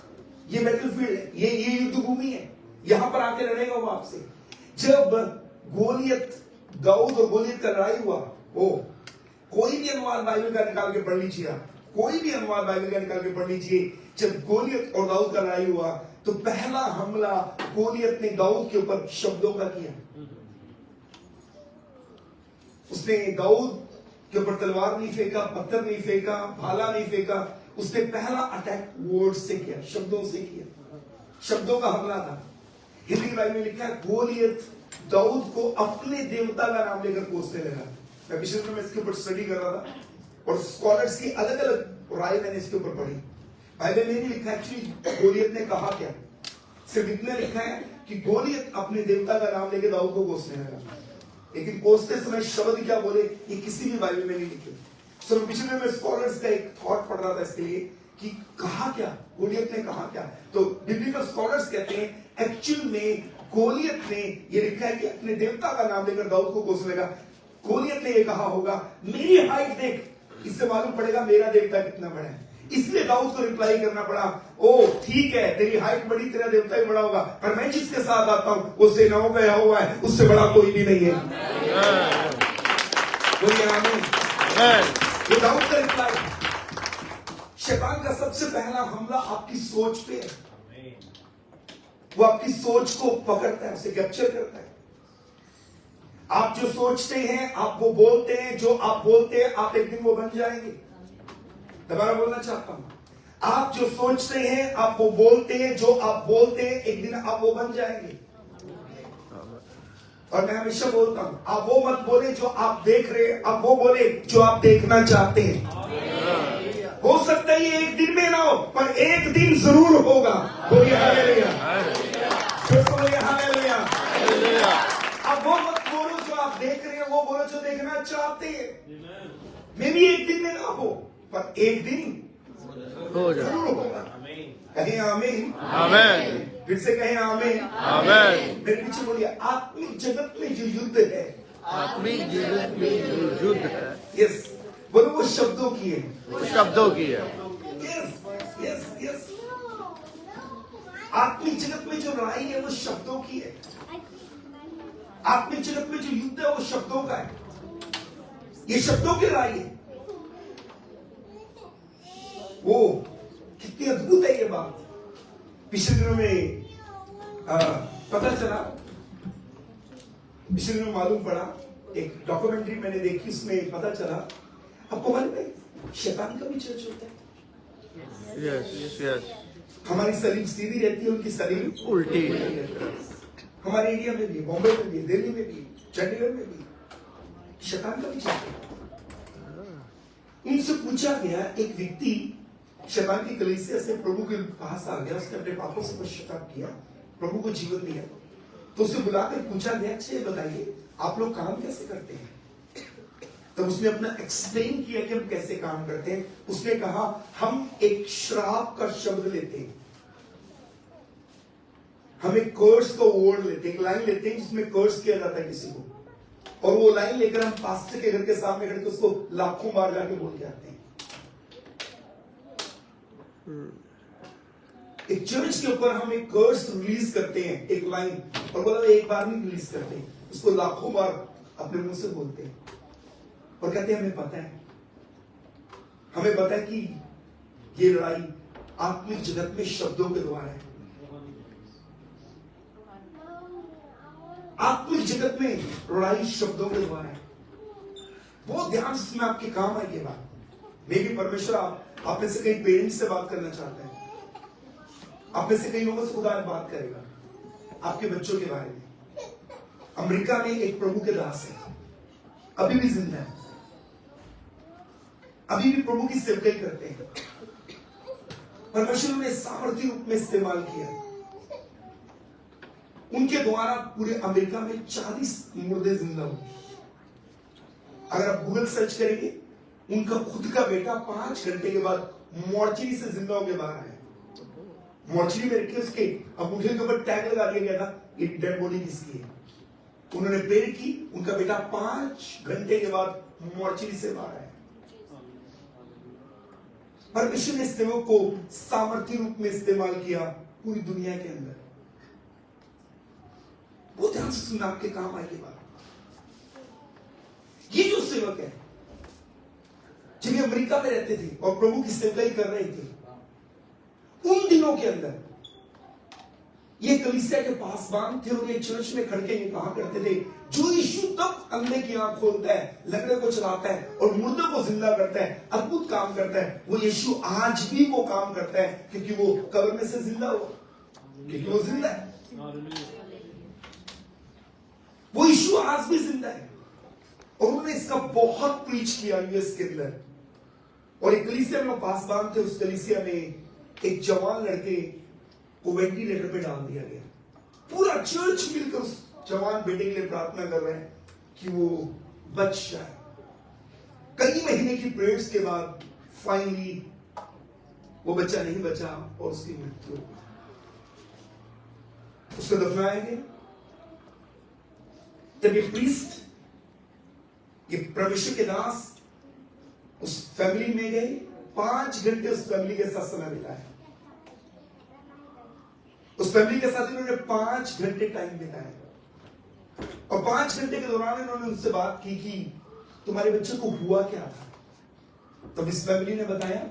S3: ये बैटलफील्ड है, ये युद्ध भूमि है, यहां पर आके लड़ेगा वो आपसे। जब गोलियत, दाऊद और गोलियत का लड़ाई हुआ, वो कोई भी अनुवाद बाइबल का निकाल के पढ़ लीजिए, आप कोई भी अनुवाद बाइबल का निकाल के पढ़ लीजिए। जब गोलियत और दाऊद का लड़ाई हुआ तो पहला हमला गोलियत ने दाऊद के ऊपर शब्दों का किया। उसने दाऊद के ऊपर तलवार नहीं फेंका, पत्थर नहीं फेंका, भाला नहीं फेंका, उसने पहला अटैक वर्ड से किया, शब्दों से किया। शब्दों का हमला था। हिंदी बाइबल में लिखा है गोलियत दाऊद को अपने देवता का नाम लेकर कोसने लगा। मैं पिछले दिनों में इसके ऊपर स्टडी कर रहा था और स्कॉलर्स की अलग अलग राय मैंने इसके ऊपर पढ़ी। बाइबल में नहीं लिखा एक्चुअली गोलियत ने कहा क्या, सिर्फ इतना लिखा है कि गोलियत अपने देवता का नाम लेकर दाऊद को कोसने लगा। लेकिन कोसते समय शब्द क्या बोले ये किसी भी बाइबल में नहीं लिखे। सो मैं पिछले में स्कॉलर्स का एक थॉट पढ़ रहा था इसके लिए कि कहा क्या, गोलियत ने कहा क्या। तो बिब्लिकल स्कॉलर्स कहते हैं एक्चुअल में गोलियत ने ये लिखा है कि अपने देवता का नाम लेकर दाऊद को कोसने लगा। गोलियत ने ये कहा होगा मेरी हाइट देख, इससे मालूम पड़ेगा मेरा देवता कितना बड़ा है। इसलिए दाऊद को रिप्लाई करना पड़ा, ओ ठीक है तेरी हाइट बड़ी, तेरा देवता ही बड़ा होगा, पर मैं जिसके साथ आता हूं वो सेनाओं का यहोवा है, उससे बड़ा कोई भी नहीं है। बोलिए आमीन। ये दाऊद का रिप्लाई। शैतान का सबसे पहला हमला आपकी सोच पे है। वो आपकी सोच को पकड़ता है, उसे कैप्चर करता है। आप जो सोचते हैं आप वो बोलते हैं, जो आप बोलते हैं आप एक दिन वो बन जाएंगे। दोबारा बोलना चाहता हूं, आप जो सोचते हैं आप वो बोलते हैं, जो आप बोलते हैं एक दिन आप वो बन जाएंगे। और मैं हमेशा बोलता हूं आप वो मत बोले जो आप देख रहे हैं, आप वो बोले जो आप देखना चाहते हैं। हो सकता है ये एक दिन में ना हो, पर एक दिन जरूर होगा। बोलिए हालेलुया। हालेलुया। अब वो मत बोलो जो आप देख रहे हैं, वो बोलो जो देखना चाहते हैं। मे भी एक दिन में ना हो, पर एक दिन
S6: हो
S3: जरूर होगा। कहें आमीन।
S6: आमीन।
S3: फिर से कहें आमीन।
S6: आमीन।
S3: मेरे पीछे बोलिए आत्मिक जगत में जो युद्ध है,
S6: आत्मिक जगत में जो युद्ध है,
S3: यस, बोलो वो शब्दों की है।
S6: वो शब्दों की है।
S3: Yes yes yes. आत्मिक जगत में जो लड़ाई है वो शब्दों की है। आत्मिक जगत में जो युद्ध है वो शब्दों का है। ये शब्दों की लड़ाई है। वो कितनी अद्भुत है ये बात। पिछले दिनों में पता चला, पिछले दिनों मालूम पड़ा, एक डॉक्यूमेंट्री मैंने देखी, उसमें पता चला, आपको मालूम है शैतान का भी चर्च होता है।
S6: Yes yes.
S3: हमारी सलीब सीधी रहती है, उनकी सलीब
S6: उल्टी।
S3: हमारे इंडिया में भी, बॉम्बे में भी, दिल्ली में भी, चंडीगढ़ में भी शैतान का भी चर्च है। उनसे पूछा गया, एक व्यक्ति शैतान की कलीसिया से प्रभु के पास आ गया, उसने अपने पापों से पश्चाताप किया, प्रभु को जीवन दिया, तो उसे बुलाकर पूछा गया, अच्छा ये बताइए आप लोग काम कैसे करते हैं। तब उसने अपना एक्सप्लेन किया कि हम कैसे काम करते हैं। उसने कहा हम एक श्राप का शब्द लेते हैं, हम एक कर्स का वर्ड लेते हैं, एक लाइन लेते हैं जिसमें कर्स किया जाता है किसी को, और वो लाइन लेकर हम पास्टर के घर के सामने खड़े उसको लाखों बार जाके बोल के आते हैं। एक चर्च के ऊपर हम एक कर्स रिलीज करते हैं, एक लाइन, और बोला एक बार नहीं रिलीज करते, उसको लाखों बार अपने मुंह से बोलते हैं और कहते हैं हमें पता है, हमें पता है कि ये लड़ाई आत्मिक जगत में शब्दों के द्वारा है। आत्मिक जगत में लड़ाई शब्दों के द्वारा है। बहुत ध्यान से इसमें आपके काम है ये बात। मे भी परमेश्वर आप में से कई पेरेंट्स से बात करना चाहते हैं, आप में से कई लोगों से खुदा बात करेगा आपके बच्चों के बारे में। अमेरिका में एक प्रभु के दास है, अभी भी जिंदा है, अभी भी प्रभु की सेवकाई करते हैं। परमेश्वर ने सामर्थ्य रूप में इस्तेमाल किया। उनके द्वारा पूरे अमेरिका में 40 मुर्दे जिंदा हुए। अगर आप गूगल सर्च करेंगे, उनका खुद का बेटा 5 घंटे के बाद मोर्चरी से जिंदा होकर बाहर आया। मोर्चरी में रखे उसके अंगूठे के ऊपर टैग लगा दिया गया था, ये डेड बॉडी किसकी है। उन्होंने प्रेयर की, उनका बेटा 5 घंटे के बाद मोर्चरी से बाहर आया। परमेश्वर ने सेवक को सामर्थ्य रूप में इस्तेमाल किया पूरी दुनिया के अंदर। बहुत ध्यान से सुनना, आपके काम आएगी बात। ये जो सेवक है, जिन्हें अमेरिका में रहते थे और प्रभु की सेवकाई कर रहे थे, उन दिनों के अंदर ये कलीसिया के पासवान थे और ये चर्च में खड़के ये कहा करते थे, जो यीशु तब अंधे की आंख खोलता है, लंगड़े को चलाता है और मुर्दों को जिंदा करता है, अद्भुत काम करता है, वो यीशु आज भी वो काम करता है, क्योंकि वो कब्र में से जिंदा हुआ, क्योंकि वो जिंदा है। वो यीशु आज भी जिंदा है। और उन्होंने इसका बहुत प्रीच किया यूएस के अंदर। और एक कलीसिया में वो पासवान थे, उस कलीसिया में एक जवान लड़के को वेंटिलेटर पे डाल दिया गया। पूरा चर्च मिलकर उस जवान बेटे के लिए प्रार्थना कर रहे हैं कि वो बच जाए। कई महीने की प्रेयर्स के बाद फाइनली वो बच्चा नहीं बचा और उसकी मृत्यु हो गई। उसको दफनाया गया। जब ये प्रीस्ट, ये परमेश्वर के दास उस फैमिली में गए, 5 घंटे उस फैमिली के साथ समय बिताया। उस फैमिली के साथ इन्होंने 5 घंटे टाइम बिताया। और 5 घंटे के दौरान इन्होंने उनसे बात की कि तुम्हारे बच्चे को हुआ क्या था। तब इस फैमिली ने बताया,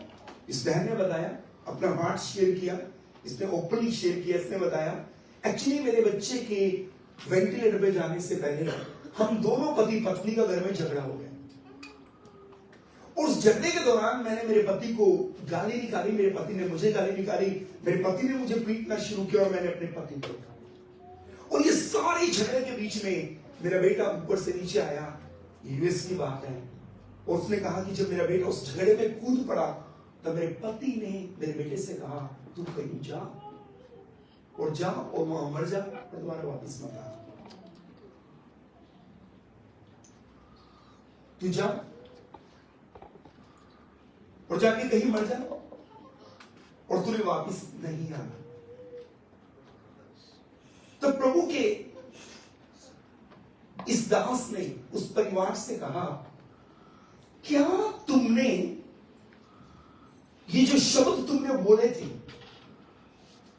S3: इस बहन ने बताया, अपना हार्ट शेयर किया, इसने ओपनली शेयर किया। इसने बताया, एक्चुअली मेरे बच्चे के वेंटिलेटर पे जाने से पहले हम दोनों पति पत्नी का घर में झगड़ा हो गया। उस झगड़े के दौरान मैंने मेरे पति को गाली निकाली, मेरे पति ने मुझे गाली निकाली, मेरे पति ने मुझे पीटना शुरू किया और मैंने अपने पति को। और ये सारे झगड़े के बीच में मेरा बेटा ऊपर से नीचे आया। यूएस की बात है। और उसने कहा कि जब मेरा बेटा उस झगड़े में कूद पड़ा, तब मेरे पति ने मेरे बेटे से कहा, तू कहीं जा और वहां मर जा और दोबारा वापस मत आ। तू जा और जाके कहीं मर जा और तूने वापस नहीं आना। तो प्रभु के इस दास ने उस परिवार से कहा, क्या तुमने ये जो शब्द तुमने बोले थे,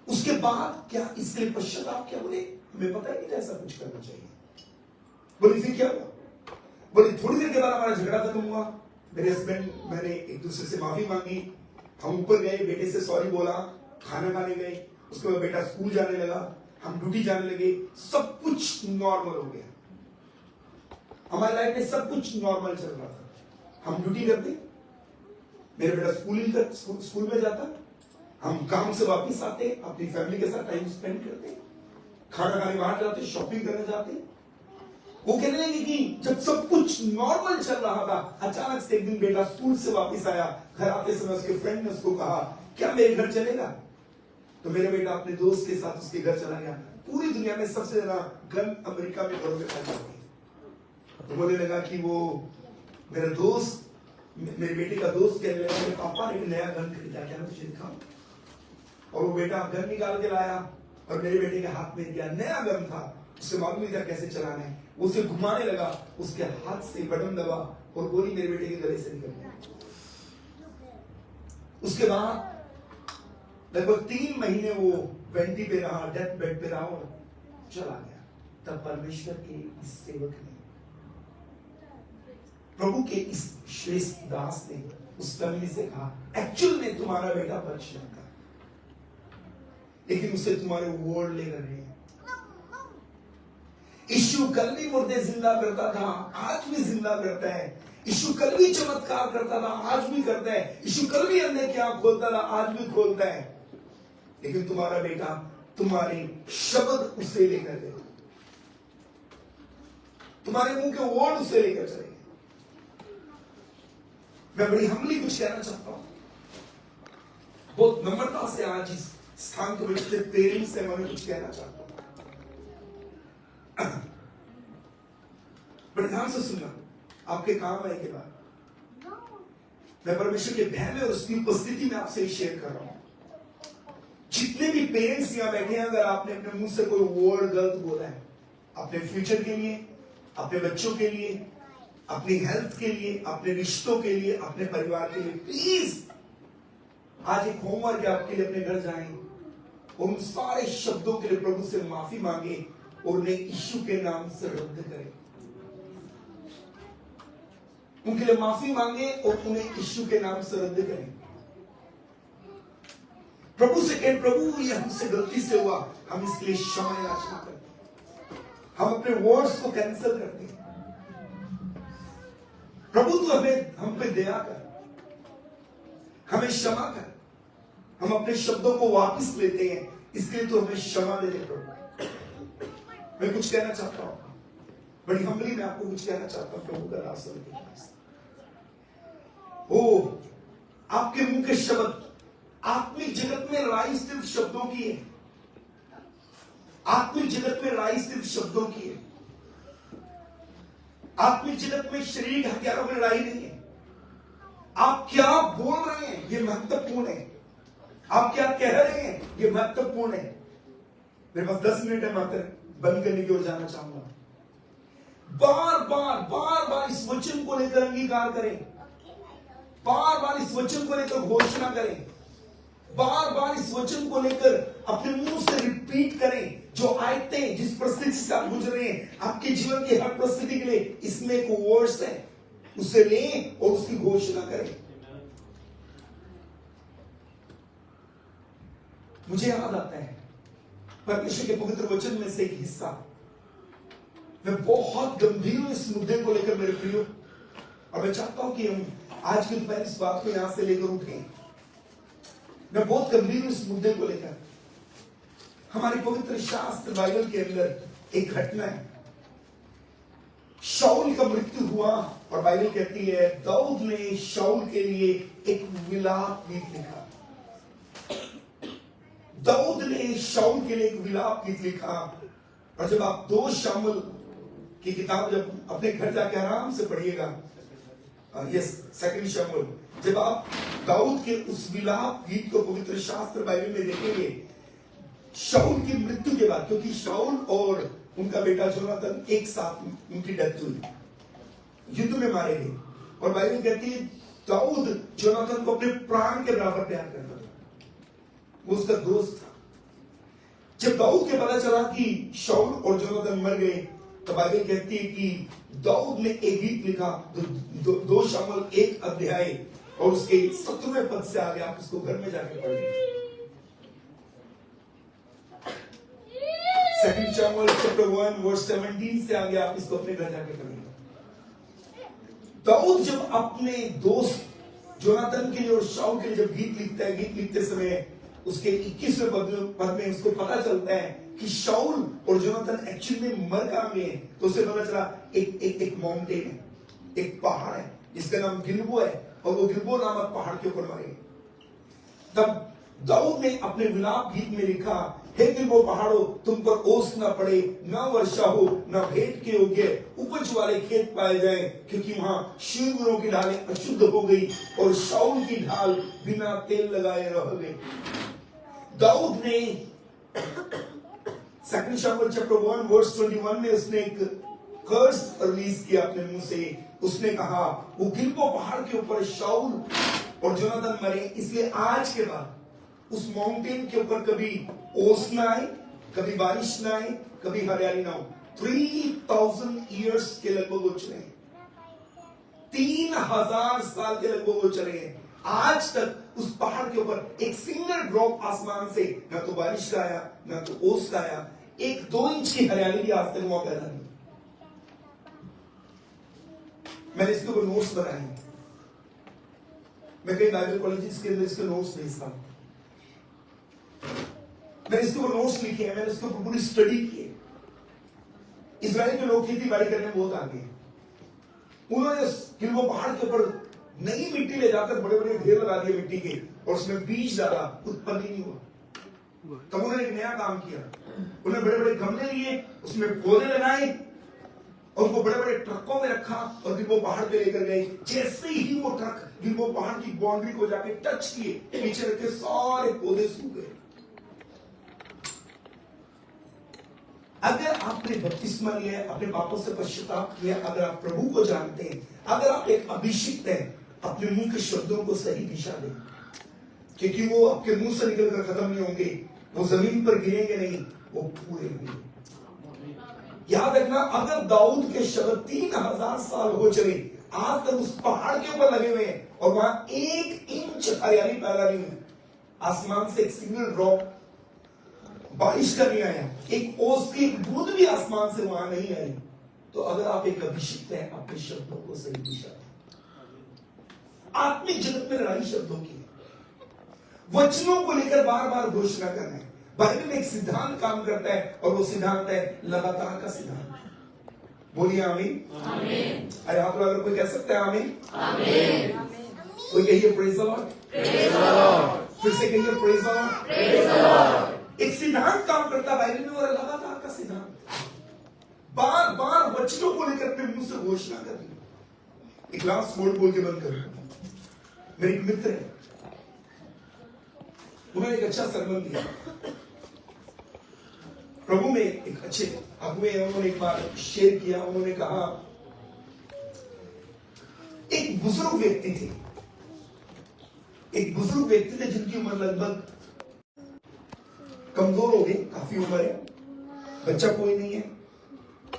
S3: उसके बाद क्या इसके लिए पश्चाताप किया? बोले हमें पता नहीं था ऐसा कुछ करना चाहिए। बोले फिर क्या हुआ? बोले थोड़ी देर के बाद हमारा झगड़ा खत्म हुआ। मेरे हस्बैंड, मैंने एक दूसरे से माफी मांगी, हम ऊपर गए, बेटे से सॉरी बोला, खाना खाने गए, उसके बाद बेटा स्कूल जाने लगा, हम ड्यूटी जाने लगे, सब कुछ नॉर्मल हो गया। हमारी लाइफ में सब कुछ नॉर्मल चल रहा था। हम ड्यूटी करते, मेरा बेटा स्कूल में जाता, हम काम से वापस आते, अपनी फैमिली के साथ टाइम स्पेंड करते, खाना खाने बाहर जाते, शॉपिंग करने जाते। वो कहने लगे कि जब सब कुछ नॉर्मल चल रहा था, अचानक से एक दिन बेटा स्कूल से वापस आया। घर आते समय उसके फ्रेंड ने उसको कहा, क्या मेरे घर चलेगा? तो मेरा बेटा अपने दोस्त के साथ उसके घर चला गया। पूरी दुनिया में सबसे ज्यादा गन अमेरिका में घरों में पाई जाती है। तो बोलने लगा कि वो मेरा दोस्त, मेरे बेटे का दोस्त कहने लगा, मेरे पापा ने नया गन खरीदा, क्या मुझे दिखाओ? और वो बेटा गन निकाल के लाया और मेरे बेटे के हाथ में दिया। नया गन था, उसे मालूम नहीं था कैसे चलाना है। उसे घुमाने लगा, उसके हाथ से बटन दबा और गोली मेरे बेटे के गले से निकल गई। उसके बाद लगभग 3 महीने वो वेंटी पे रहा, डेथ बेड पे रहा और चला गया। तब परमेश्वर के इस सेवक ने, प्रभु के इस श्रेष्ठ दास ने उस फैमिली से कहा, एक्चुअल में तुम्हारा बेटा बच जाता, लेकिन उसे तुम्हारे वर्ड ले रहे हैं। यीशु कल भी मुर्दे जिंदा करता था, आज भी जिंदा करता है। यीशु कल भी चमत्कार करता था, आज भी करता है। यीशु कल भी अंधे की आंख खोलता था, आज भी खोलता है। लेकिन तुम्हारा बेटा तुम्हारे शब्द उसे लेकर गए, तुम्हारे मुंह के वर्ड उसे लेकर चले गए। मैं बड़ी हम्बली कुछ कहना चाहता हूं, बहुत नम्रता से आज इस स्थान के बैठे पेरेंट्स से मैं कुछ कहना चाहता हूं। बड़े ध्यान से सुनना, आपके काम आने के बाद मैं परमेश्वर के भय में और उसकी उपस्थिति में आपसे शेयर कर रहा हूं। जितने भी पेरेंट्स यहां बैठे हैं, अगर आपने अपने मुंह से कोई वर्ड गलत बोला है अपने फ्यूचर के लिए, अपने बच्चों के लिए, अपनी हेल्थ के लिए, अपने रिश्तों के लिए, अपने परिवार के लिए, प्लीज आज एक होमवर्क है आपके लिए, अपने घर जाएं और उन सारे शब्दों के लिए प्रभु से माफी मांगे और उन्हें यीशु के नाम से रद्द करें। उनके लिए माफी मांगे और उन्हें यीशु के नाम से रद्द करें। प्रभु से कहें, प्रभु ये हमसे गलती से हुआ, हम इसके लिए क्षमा याचना करते हैं, हम अपने वर्ड्स को कैंसिल करते हैं। प्रभु तू हमें हम पे दया कर, हमें क्षमा कर, हम अपने शब्दों को वापस लेते हैं, इसलिए तो हमें क्षमा दे दे प्रभु। मैं कुछ कहना चाहता हूं, बड़ी हम्बली में आपको कुछ कहना चाहता हूं प्रभु का रास्ता लेके। ओ आपके मुंह के शब्द आत्मिक जगत में लड़ाई सिर्फ शब्दों की है, आत्मिक जगत में लड़ाई सिर्फ शब्दों की है। आत्मिक जगत में शरीर हथियारों में लड़ाई नहीं है। आप क्या बोल रहे हैं ये महत्वपूर्ण है, आप क्या कह रहे हैं ये महत्वपूर्ण है। मेरे पास 10 मिनट है मात्र, बंद करने की ओर जाना चाहूंगा। बार बार बार बार इस वचन को लेकर अंगीकार करें, बार बार इस वचन को लेकर घोषणा करें, बार बार इस वचन को लेकर अपने मुंह से रिपीट करें। जो आयतें जिस परिस्थिति से आप गुजर रहे हैं, आपके जीवन की हर परिस्थिति के लिए इसमें एक वर्ड्स है, उसे लें और उसकी घोषणा करें। मुझे याद आता है परमेश्वर के पवित्र वचन में से एक हिस्सा, मैं बहुत गंभीर हूं इस मुद्दे को लेकर मेरे प्रियो, और मैं चाहता हूं कि हम आज की दोपहर इस बात को यहां से लेकर उठें। मैं बहुत गंभीर हूं इस मुद्दे को लेकर। हमारे पवित्र शास्त्र बाइबल के अंदर एक घटना है, शाऊल का मृत्यु हुआ और बाइबल कहती है दाऊद ने शाऊल के लिए एक विलाप गीत लिखा। दाऊद ने शाऊल के लिए एक विलाप गीत लिखा। और जब आप 2 शामुएल की किताब जब अपने घर जाके आराम से पढ़िएगा, यस 2 शामुएल, जब आप दाऊद के उस विलाप गीत को पवित्र शास्त्र बाइबल में देखेंगे, शाऊल की मृत्यु के बाद, क्योंकि शाऊल और उनका बेटा जोनाथन एक साथ उनकी डेथ हुई, युद्ध में मारे गए। और बाइबल कहती है दाऊद जोनाथन को अपने प्राण के बराबर प्यार करता था, वो उसका दोस्त था। जब दाऊद के पता चला कि शाऊल और जोनाथन मर गए, तो बाइबल कहती है कि दाऊद ने एक गीत लिखा, 2 शामुएल 1 अध्याय और उसके 17वें पद से आगे, आप उसको घर में जाके पढ़िए। 2 शामुएल चैप्टर 1 वर्स 17 से आगे आप इसको अपने घर जाके पढ़िए। दाऊद जब अपने दोस्त जोनाथन के लिए और शाऊल के लिए जब गीत लिखता है, गीत लिखते समय उसके 21वें पद में उसको पता चलता है कि शाऊल और जोनाथन एक्चुअली में मर कहां गए हैं, तो उसे पता चला एक माउंटेन है, एक पहाड़ है जिसका नाम गिलबो है, और वो गिलबो नामक पहाड़ के ऊपर मरे। तब दाऊद ने अपने विलाप गीत में लिखा, हे गिलबो पहाड़ो तुम पर ओस न पड़े, न वर्षा हो, न भेंट के योग्य उपज वाले खेत पाए जाए, क्योंकि वहां शूरवीरों की ढालें अशुद्ध हो गई और शाऊल की ढाल बिना तेल लगाए रह गई। दाऊद ने 2 शामुएल चैप्टर 1 वर्स 21 में उसने एक कर्स रिलीज किया अपने मुंह से। उसने कहा वो गिलबो पहाड़ के ऊपर शाऊल और जोनाथन मरे, इसलिए आज के बाद उस माउंटेन के ऊपर कभी ओस ना आए, कभी बारिश ना आए, कभी हरियाली ना हो। 3000 ईयर्स के लगभग वो चले, 3000 साल के लगभग वो चले हैं। आज तक उस पहाड़ के ऊपर एक सिंगल ड्रॉप आसमान से ना तो बारिश का आया, ना तो ओस का आया, 1-2 इंच की हरियाली भी आज तक वहां पैदा नहीं। मैंने इसके ऊपर नोट्स बनाए हैं, मैं कई बाइबल कॉलेजेस के अंदर इसके नोट्स भेजता हूं। मैंने इसके ऊपर नोट्स लिखे हैं, मैंने इसके ऊपर पूरी स्टडी की है। इजराइल के लोग खेती बाड़ी करने में बहुत आगे हैं। उन्होंने गिलबो पहाड़ के ऊपर नई मिट्टी ले जाकर बड़े बड़े ढेर लगा दिए मिट्टी के और उसमें बीज डाला, उत्पन्न ही नहीं हुआ। तब उन्होंने एक नया काम किया, उन्होंने बड़े बड़े गमले लिए, उसमें पौधे लगाए और उनको बड़े बड़े ट्रकों में रखा और फिर वो पहाड़ पे लेकर गए। जैसे ही वो ट्रक फिर वो पहाड़ की बाउंड्री को जाके टच किए, पीछे रखे सारे पौधे सूख गए। अगर आपने बपतिस्मा लिया है, अपने पापों से पश्चाताप किया, अगर आप प्रभु को जानते हैं, अगर आप एक अभिषिक्त हैं, अपने मुंह के शब्दों को सही दिशा दें, क्योंकि वो आपके मुंह से निकलकर खत्म नहीं होंगे, वो जमीन पर गिरेंगे नहीं, वो पूरे होंगे। याद रखना, अगर दाऊद के शब्द 3000 साल हो चले, आज तक उस पहाड़ के ऊपर लगे हुए हैं और वहां 1 इंच हरियाली पैदा नहीं हुई, आसमान से एक सिंगल ड्रॉप बारिश का नहीं आया, एक ओस की एक बूंद भी आसमान से वहां नहीं आई, तो अगर आप एक अभिषिक्त हैं, अपने शब्दों को सही दिशा दें। आत्मिक जगत में लड़ाई शब्दों की है, वचनों को लेकर बार बार घोषणा करना है। बाइबल में एक सिद्धांत काम करता है और वो सिद्धांत है लगातार का सिद्धांत। बोलिए आमीन। आमीन। अरे आप लोग अगर कोई कह सकते हैं आमीन, आमीन। कोई कहिए praise the Lord, praise the Lord. फिर से कहिए praise the Lord, praise the Lord. एक सिद्धांत काम करता है बाइबल में और लगातार का सिद्धांत, बार बार वचनों को लेकर अपने मुंह से घोषणा करनी। एक लास्ट वर्ड बोल के बंद करूं। मेरे एक मित्र है, उन्होंने एक अच्छा सरमन दिया, प्रभु में एक अच्छे अगुवे हैं, उन्होंने एक बार शेयर किया। उन्होंने कहा एक बुजुर्ग व्यक्ति थे, एक बुजुर्ग व्यक्ति थे जिनकी उम्र लगभग कमजोर हो गई, काफी उम्र है, बच्चा कोई नहीं है,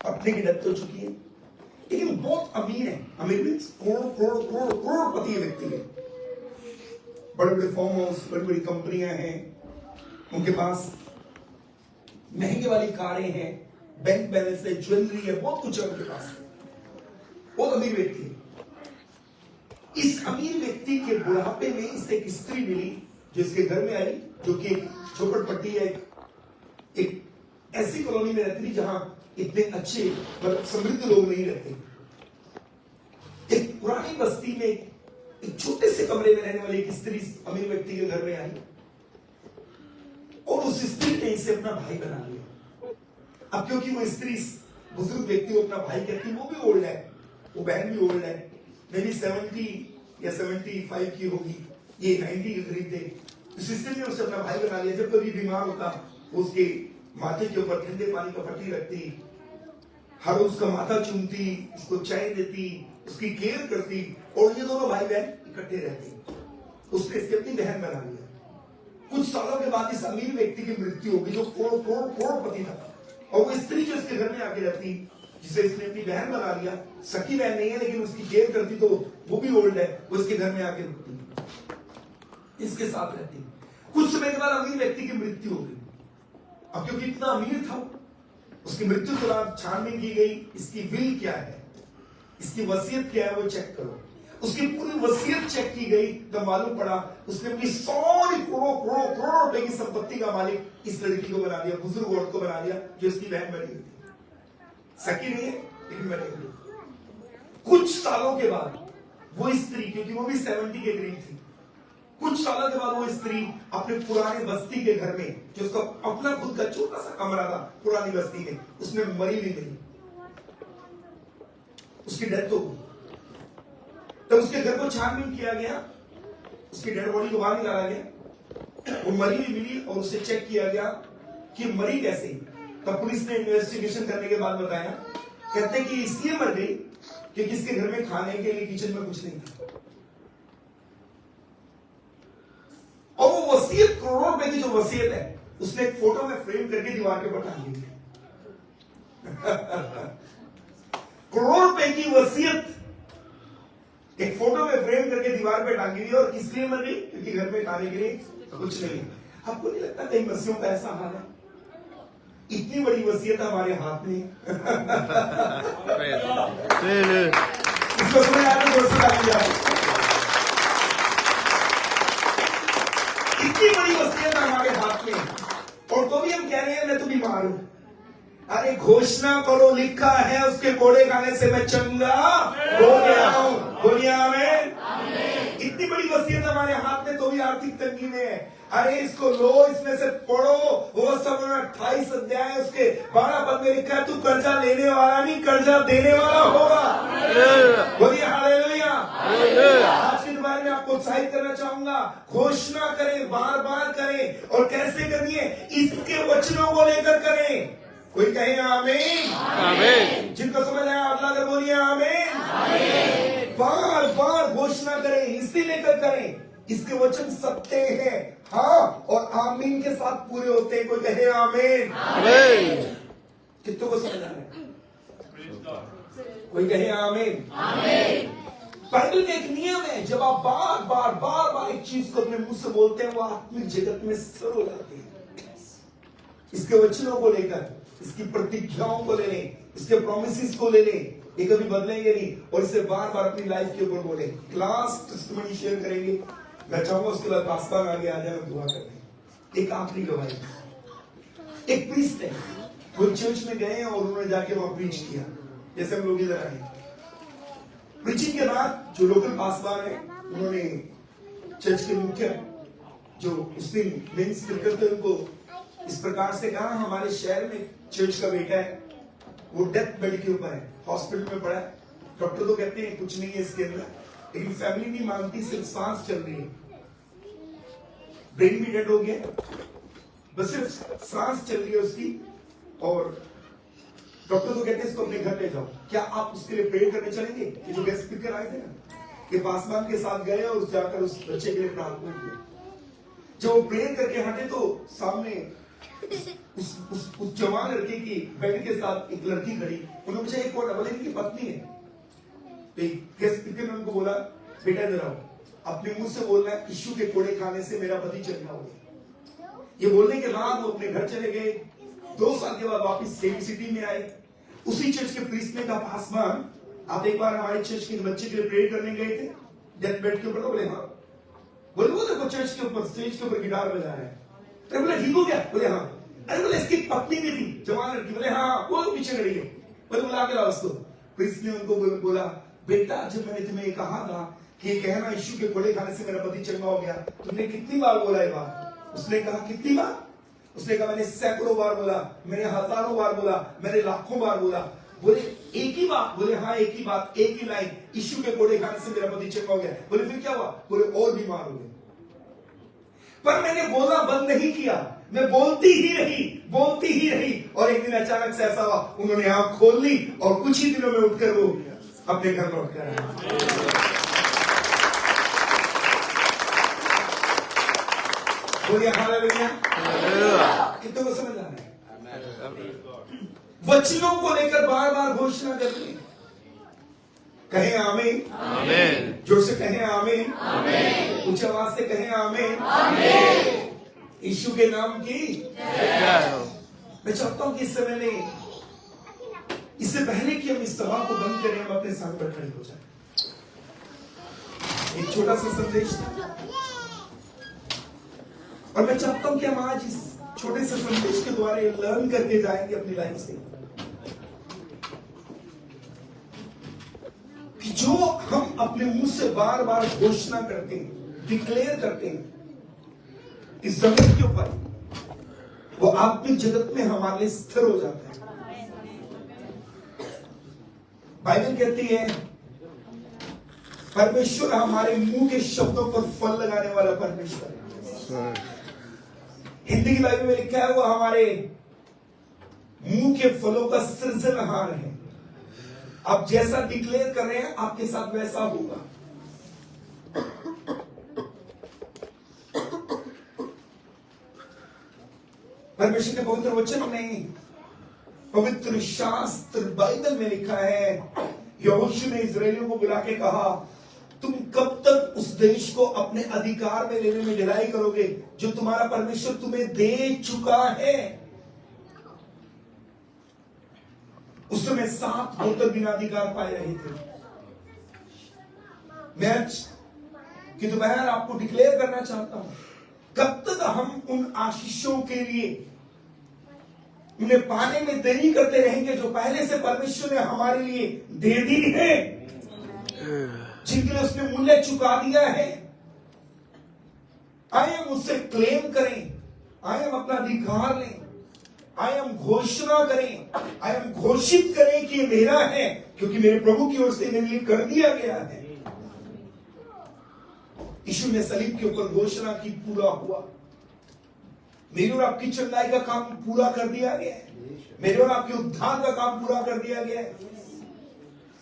S3: अपने की डेथ हो चुकी है, लेकिन बहुत अमीर है। अमीर मीन्स करोड़पति व्यक्ति है, बड़े बड़े फार्म हाउस, बड़ी बड़ी कंपनियां हैं, उनके पास महंगे वाली कारें हैं, बैंक बैलेंस है, ज्वेलरी है, बहुत कुछ है उनके पास, बहुत अमीर व्यक्ति है। इस अमीर व्यक्ति के बुढ़ापे में इसे एक स्त्री मिली जो इसके घर में आई, जो कि झोपड़पट्टी है, एक ऐसी कॉलोनी में रहती थी जहां इतने अच्छे मतलब समृद्ध लोग नहीं रहते। एक पुरानी बस्ती में एक छोटे से कमरे में रहने वाली एक स्त्री अमीर व्यक्ति के घर में आई और उस स्त्री ने इसे अपना भाई बना लिया। अब क्योंकि वो स्त्री बुजुर्ग व्यक्ति को अपना भाई कहती, वो भी ओल्ड है, वो बहन भी ओल्ड है, मे बी 70 या 75 की होगी, ये 90 के करीब थे। सिस्टर ने उसे अपना भाई बना लिया। जब कभी बीमार होता उसके माथे के ऊपर ठंडे पानी का पट्टी रखती, हर रोज उसका माथा चूमती, उसको चाय देती, उसकी केयर करती और ये दोनों भाई बहन इकट्ठे रहते। उसने इसकी अपनी बहन बना लिया। कुछ सालों के बाद इस अमीर व्यक्ति की मृत्यु होगी जो करोड़पति था, और वो स्त्री जो इसके घर में आके रहती, जिसे इसने अपनी बहन बना लिया, सखी बहन नहीं है लेकिन उसकी केयर करती, तो वो भी ओल्ड है, वो इसके घर में आके रुकती, इसके साथ रहती। कुछ समय के बाद अमीर व्यक्ति की मृत्यु हो गई। अब क्योंकि इतना अमीर था, उसकी मृत्यु के बाद छानबीन की गई, इसकी विल क्या है, इसकी वसीयत क्या है, वो चेक करो। उसकी पूरी वसीयत चेक की गई, तब मालूम पड़ा उसने अपनी सारी करोड़ रुपए की संपत्ति का मालिक इस लड़की को बना दिया, बुजुर्ग औरत को बना दिया, जो इसकी बहन बनी हुई थी। सकी नहीं है लेकिन बनी हुई। कुछ सालों के बाद वो स्त्री, क्योंकि वो भी 70 के करीब थी, कुछ सालों के बाद वो स्त्री अपने पुराने बस्ती के घर में, जो उसका अपना खुद का छोटा सा कमरा था पुरानी बस्ती में, उसमें मरी भी गई, उसकी डेथ हो गई। तब उसके घर को छानबीन किया गया, उसकी डेड बॉडी को बाहर निकाला गया, वो मरी हुई मिली और उसे चेक किया गया कि मरी कैसे। तब पुलिस ने इन्वेस्टिगेशन करने के बाद बताया, कहते कि इसलिए मर गई क्योंकि इसके घर में खाने के लिए किचन में कुछ नहीं था, और वो वसीयत, करोड़ों रुपए की जो वसीयत है, उसने एक फोटो में फ्रेम करके दीवार के ऊपर टांग दी। करोड़ रुपए की वसीयत एक फोटो में फ्रेम करके दीवार पे टांगी हुई, और इसलिए मर गई क्योंकि घर में खाने के लिए कुछ नहीं। आपको नहीं लगता कई मसीहों का ऐसा हाल है? इतनी बड़ी वसीयत हमारे हाथ में इसको सुने आगे इतनी बड़ी वसीयत हमारे हाथ में, और तो भी हम कह रहे हैं मैं तो बीमार हूं। अरे घोषणा करो, लिखा है उसके कोड़े खाने से मैं चंगा हो गया हूं। बोलिए आमीन। बड़ी वसीयत हमारे हाथ में तो भी आर्थिक तंगी में है। अरे इसको लो, इसमें से पढ़ो। वो सब 28 अध्याय उसके 12 पद में लिखा है, तू कर्जा लेने वाला नहीं, कर्जा देने वाला होगा। बोलिए हालेलुया। आज के बारे में आपको उत्साहित करना चाहूंगा, घोषणा करें, बार बार करें। और कैसे करनी है? इसके वचनों को लेकर करें। कोई कहे आमीन।
S6: आमीन।
S3: जिनको समझ आया अगला अगर बोलिए आमीन। बार बार घोषणा करें, इसी लेकर करें। इसके वचन सत्य हैं, हाँ, और आमीन के साथ पूरे होते हैं। कोई कहे आमीन।
S6: आमीन।
S3: कितनों को समझ आ रहा है? कोई कहे आमीन। बाइबल में एक नियम है, जब आप बार बार एक चीज को अपने मुंह से बोलते हैं, वो आत्मिक जगत में स्थिर हो जाती है। इसके वचनों को लेकर, इसकी प्रतिज्ञाओं को ले लें, इसके प्रोमिसेस को ले लें, ये कभी बदलेंगे नहीं। और इसे बार बार अपनी लाइफ के ऊपर बोले। क्लास टेस्टिमनी शेयर करेंगे, मैं चाहूंगा उसके बाद पास्टर आगे आ जाए, दुआ करते। एक आखिरी गवाही, एक प्रीस्ट है, वो चर्च में गए और उन्होंने जाके वहां प्रीच किया, जैसे हम लोग इधर आए। प्रीचिंग के बाद जो लोकल पासवान है, उन्होंने चर्च के मुख्य जो उस दिन मेन स्पीकर थे, उनको इस प्रकार से कहा, हमारे शहर में चर्च का बेटा है, वो डेथ बेड के ऊपर है, हॉस्पिटल में पड़ा है। डॉक्टर तो कहते हैं कुछ नहीं है इसके अंदर, लेकिन फैमिली नहीं मानती, सिर्फ सांस चल रही है, ब्रेन भी डेड हो गया, बस सिर्फ सांस चल रही है उसकी। और डॉक्टर तो कहते हैं इसको अपने घर ले जाओ। क्या आप उसके लिए प्रेयर करने चलेंगे? कि जो गेस्ट स्पीकर आए थे ना, ये पासवान के साथ गए और जाकर उस बच्चे के लिए प्रार्थना की। जब वो प्रेयर करके हटे तो सामने उस जवान लड़के की बेड के साथ एक लड़की खड़ी। उन्होंने मुझे एक और बोले इनकी पत्नी है। तो गेस्ट स्पीकर ने उनको बोला, बेटा इधर आओ, अपने मुंह से बोलना है, यीशु के कोड़े खाने से मेरा पति चंगा हो गया। ये बोलने के बाद वो अपने घर चले गए। 2 साल के बाद वापस सेम सिटी में आए। उसी चर्च के प्रीस्ट ने कहा, पासवान आप एक बार हमारे चर्च के बच्चे के लिए प्रेयर करने गए थे डेथ बेड के ऊपर? बोले हाँ। बोले वो देखो चर्च के ऊपर, स्टेज के ऊपर गिटार बजा रहे हैं। अरे बोले ठीक हो गया? बोले हाँ। अरे बोले इसकी पत्नी भी थी, जवान लड़की। बोले हाँ, वो पीछे खड़ी है। बोले बुला के लाओ उसको। प्रीस्ट ने उनको बोला, बेटा जब मैंने तुम्हें कहा था कि ये कहना यीशु के कोड़े खाने से मेरा पति चंगा हो गया, तुमने कितनी बार बोला ये बात? उसने कहा कितनी बार? उसने कहा मैंने सैकड़ों बार बोला, मैंने हजारों बार बोला, मैंने लाखों बार बोला। बोले एक ही बात? बोले हाँ एक ही बात, एक ही लाइन, यीशु के कोड़े खाने से मेरा पति चंगा हो गया। बोले फिर क्या हुआ? बोले और बीमार हो गए। पर मैंने बोलना बंद नहीं किया, मैं बोलती ही रही। और एक दिन अचानक से ऐसा हुआ, उन्होंने आंख खोल ली और कुछ ही दिनों में उठकर वो अपने घर लौट कर आए। बोलिए हालेलुया। कितनों को समझ आ रहा है? वचनों को लेकर बार बार घोषणा करते हैं। कहें आमीन।
S6: आमीन।
S3: जोर से कहें आमीन। ऊंची आवाज से कहें आमीन। यीशु के नाम की
S6: जय हो।
S3: मैं चाहता हूं कि इस समय में, इससे पहले कि हम इस सभा को बंद करें, हम अपने साथ पर खड़े हो जाए। एक छोटा सा संदेश था और मैं चाहता हूं कि हम आज इस छोटे से संदेश के द्वारा लर्न करके जाएंगे अपनी लाइफ से कि जो हम अपने मुंह से बार बार घोषणा करते हैं, डिक्लेयर करते हैं इस जमीन के ऊपर, वो आत्मिक जगत में हमारे लिए स्थिर हो जाता है। बाइबल कहती है परमेश्वर हमारे मुंह के शब्दों पर फल लगाने वाला परमेश्वर है। हिंदी की बाइबल में लिखा है वो हमारे मुंह के फलों का सृजनहार है। आप जैसा डिक्लेयर कर रहे हैं आपके साथ वैसा होगा। परमेश्वर के पवित्र वचन में, पवित्र शास्त्र बाइबल में लिखा है, यहोशू ने इजरायलियों को बुला के कहा, तुम कब तक उस देश को अपने अधिकार में लेने में ढिलाई करोगे जो तुम्हारा परमेश्वर तुम्हें दे चुका है। उस समय 7 गोत्र बिना अधिकार पाए रहे थे। मैं आज की दोपहर आपको डिक्लेयर करना चाहता हूं, कब तक हम उन आशीषों के लिए उन्हें पाने में देरी करते रहेंगे जो पहले से परमेश्वर ने हमारे लिए दे दी है, जिनके लिए उसने मूल्य चुका दिया है। आए हम उससे क्लेम करें, आए हम अपना अधिकार लें, आए हम घोषणा करें, आए हम घोषित करें कि ये मेरा है, क्योंकि मेरे प्रभु की ओर से मेरे लिए कर दिया गया है। यीशु ने सलीब के ऊपर घोषणा की, पूरा हुआ। मेरी और आपकी चंगाई का काम पूरा कर दिया गया है, मेरे और आपके उद्धार का काम पूरा कर दिया गया है।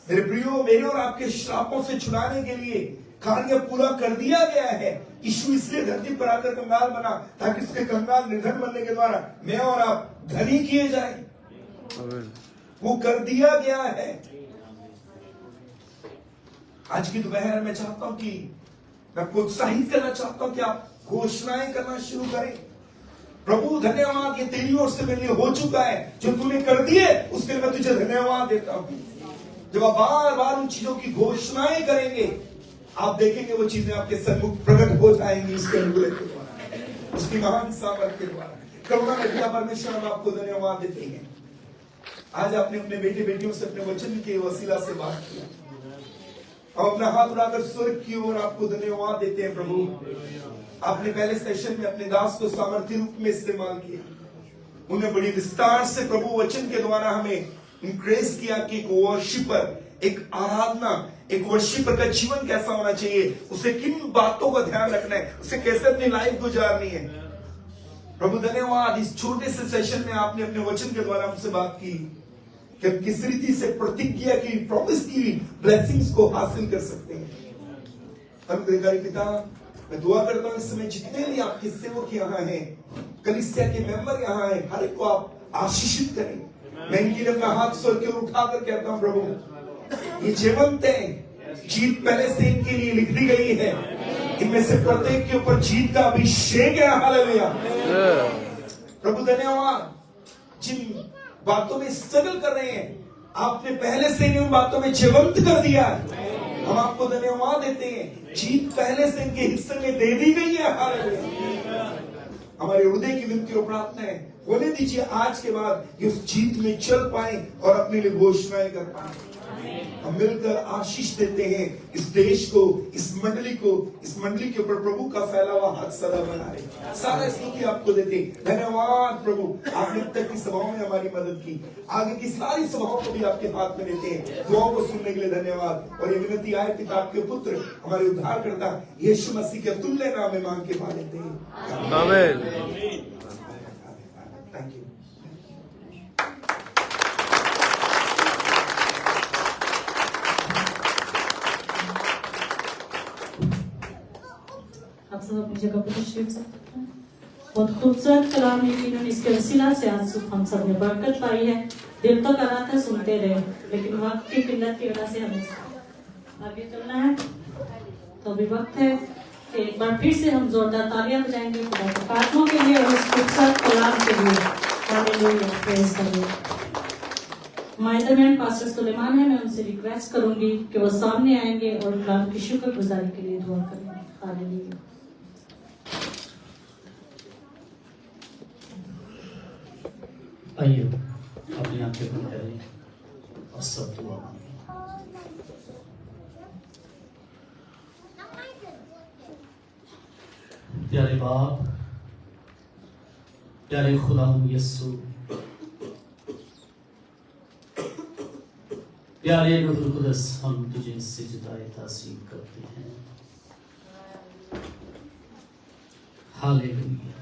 S3: मेरे प्रियो, मेरे और आपके श्रापों से छुड़ाने के लिए कार्य पूरा कर दिया गया है। यीशु इसलिए धरती पर आकर कंगाल बना, ताकि उसके कंगाल निर्धन बनने के द्वारा मैं और आप धनी किए जाए। वो कर दिया गया है। आज की दोपहर में चाहता हूं कि मैं प्रोत्साहित करना चाहता हूं कि आप घोषणाएं करना शुरू करें। प्रभु धन्यवाद, ये तेरी ओर से मेरे लिए हो चुका है, जो तूने कर दिए उसके लिए मैं तुझे धन्यवाद देता हूं। जब आप बार बार उन चीजों की घोषणाएं करेंगे, आप देखेंगे वो चीजें आपके सन्मुख प्रकट हो जाएंगी, उसके अनुग्रह के द्वारा, उसकी महान सामर्थ के द्वारा। करुणा में पिता परमेश्वर, हम आपको धन्यवाद देते हैं। आज आपने अपने बेटे बेटियों से अपने वचन के वसीला से बात किया। हम अपना हाथ उठाकर स्वर्ग की ओर आपको धन्यवाद देते हैं। प्रभु, आपने पहले सेशन में अपने दास को सामर्थ्य रूप में इस्तेमाल किया। उन्हें बड़ी विस्तार से प्रभु वचन के द्वारा हमें इंक्रेज किया कि एक वर्शिपर, एक आराधना, एक वर्शिपर का जीवन कैसा होना चाहिए, उसे किन बातों का ध्यान रखना है, उसे कैसे अपनी लाइफ गुजारनी है। प्रभु धन्यवाद, इस छोटे से सेशन में आपने अपने वचन के द्वारा हमसे बात की कि हम किस रीति से प्रतिज्ञा की, प्रॉमिस की ब्लेसिंग्स को हासिल कर सकते हैं। अनुग्रहकारी पिता, मैं दुआ करता हूं इस समय जितने भी आपके सेवक यहाँ हैं, कलीसिया के मेंबर यहाँ हैं, हर एक को आप आशीषित करें। मैं इनके लिए अपना हाथ स्वर्ग की ओर उठाकर कहता हूं, प्रभु ये जीवंत है, जीत पहले से इनके लिए लिख दी गई है। इनमें से प्रत्येक के ऊपर जीत का अभिषेक है। हालेलुया। प्रभु धन्यवाद, जिन बातों में स्ट्रगल कर रहे हैं, आपने पहले से इन बातों में जीवंत कर दिया है। हम आपको धन्यवाद देते हैं, जीत पहले से इनके हिस्से में दे दी गई है। हालेलुया। हमारे हृदय की विनती और प्रार्थना है, होने दीजिए आज के बाद ये उस जीत में चल पाए और अपने लिए घोषणाएं कर पाए। हम मिलकर आशीष देते हैं इस देश को, इस मंडली को, इस मंडली के ऊपर प्रभु का फैला हुआ हाथ सदा बना रहे। सारा स्तुति आपको देते हैं। धन्यवाद प्रभु, आपने अब तक की सभाओं में हमारी मदद की, आगे की सारी सभाओं को भी आपके हाथ में देते हैं। दुआओं को सुनने के लिए धन्यवाद। और ये विनती आए पिता, आपके पुत्र हमारे उद्धार करता यीशु मसीह के तुल्य नाम में मांग के पा लेते हैं।
S6: आमीन।
S3: Thank you.
S7: आप सब अपनी जगह पर तशरीफ सकते हैं। बहुत खूबसूरत कलाम यकीनन इसके वसीला से आज हम सब ने बरकत पाई है। दिल तो करा था सुनते रहे, लेकिन वक्त की किल्लत की वजह से हमें आगे चलना है। तो अभी वक्त है कि एक बार फिर से हम जोरदार तालियां बजाएंगे खुदा के पाकों के लिए और इस खूबसूरत कलाम के लिए। Hallelujah, praise the Lord. हमारे दरमियान पास्टर सुलेमान है, मैं उनसे रिक्वेस्ट करूंगी कि वो सामने आएंगे और कलाम की शुक्रगुजारी के लिए दुआ करेंगे। हालेलुया।
S8: आइए अपनी आंखें बंद करें और सब दुआ मांगें। प्यारे बाप, प्यारे खुदावंद यीशु, प्यारे रूहुल कुद्दस, हम तुझे सिजदाए ताज़ीम करते हैं। हालेलुया।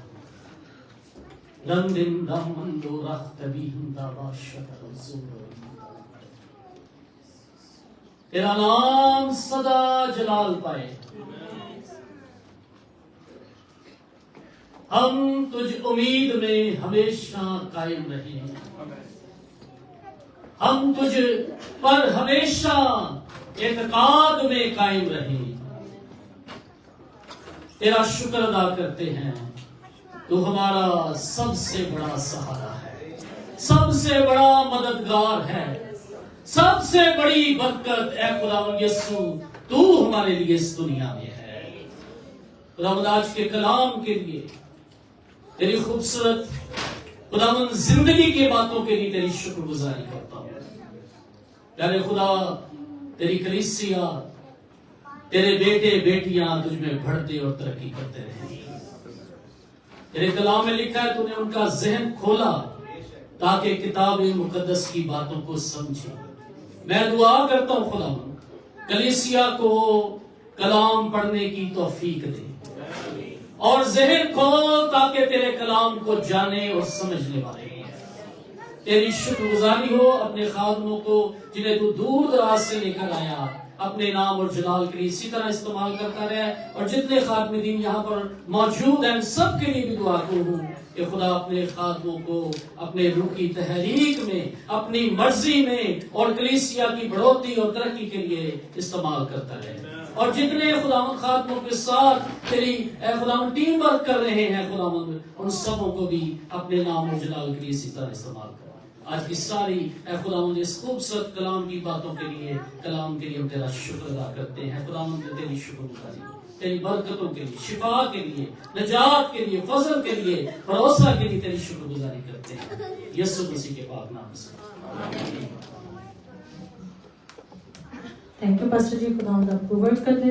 S8: रंदिन रहमंदो रहतबीहिम दाबाशतर ज़ुर। तेरा नाम सदा जलाल पाए। हम तुझ उम्मीद में हमेशा कायम रहें। हम तुझ पर हमेशा एतकाद में कायम रहें। तेरा शुक्र अदा करते हैं, तू हमारा सबसे बड़ा सहारा है, सबसे बड़ा मददगार है, सबसे बड़ी बरकत है। खुदावंद यीशु, तू हमारे लिए इस दुनिया में है। खुदावंद, आज के कलाम के लिए, तेरी खूबसूरत खुदावंद जिंदगी की बातों के लिए तेरी शुक्रगुजारी करता हूँ। प्यारे खुदा, तेरी कलीसिया, तेरे बेटे बेटियां तुझ में बढ़ते और तरक्की करते रहे। तेरे कलाम में लिखा है तूने उनका जहन खोला ताकि किताब मुकद्दस की बातों को समझे। मैं दुआ करता हूँ खुदा कलीसिया को कलाम पढ़ने की तौफीक दे और जहन खोल ताकि तेरे कलाम को जाने और समझने वाले तेरी शुक्रगुजारी हो अपने खादमों को जिन्हें तू दूर दराज से लेकर आया अपने नाम और जलाल के लिए इसी तरह इस्तेमाल करता रहे। और जितने खादमे दीन यहाँ पर मौजूद हैं सब के लिए भी दुआ करूँ कि खुदा अपने खादमों को अपने रूह की तहरीक में अपनी मर्जी में और कलीसिया की बढ़ोतरी और तरक्की के लिए इस्तेमाल करता रहे। और जितने खुदावंद खादमों के साथ तेरी खुदावंद टीम वर्क कर रहे हैं खुदावंद उन सबों को भी अपने नाम और जलाल के लिए इसी तरह इस्तेमाल कर। आज की सारी खुदावंद इस खूबसूरत कलाम की बातों के लिए कलाम के लिए हम तेरा शुक्र अदा करते हैं खुदावंद तेरी शुक्रगुजारी तेरी बरकतों के लिए शिफा के लिए नजात के लिए फजल के लिए भरोसा के लिए तेरी शुक्रगुजारी करते हैं यीशु मसीह के पाक नाम से।
S7: थैंक यू पास्टर जी, खुदावंद आपको वर्क कर दे।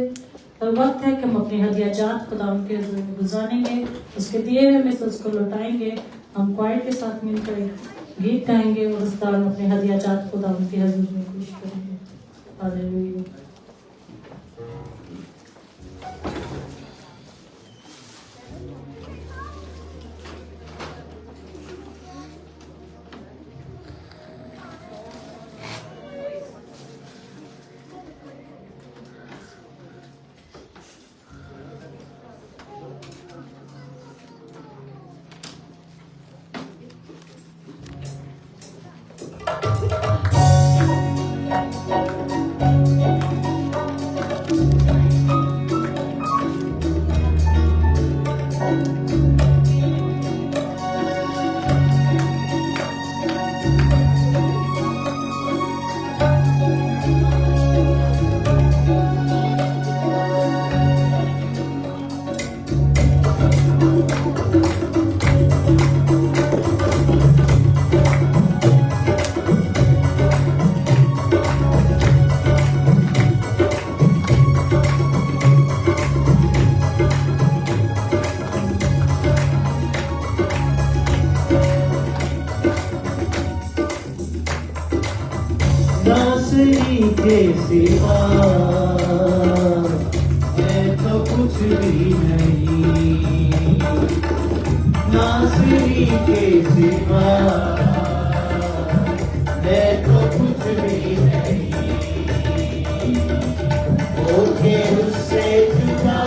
S7: तो वक्त है कि हम अपनी हदियाजात खुदावंद के हज़ूर में गुजारेंगे, उसके दिए हुए में से उसको लौटाएंगे। हम क्वाइट के साथ मिलकर गीत गाएंगे और उस दौरान अपने हदियाजात खुदावंद के हज़ूर में पेश करेंगे। हालेलुया।
S9: नासरी के सिवा मैं तो कुछ भी नहीं, नासरी के सिवा मैं तो कुछ भी नहीं, होके उससे जुदा,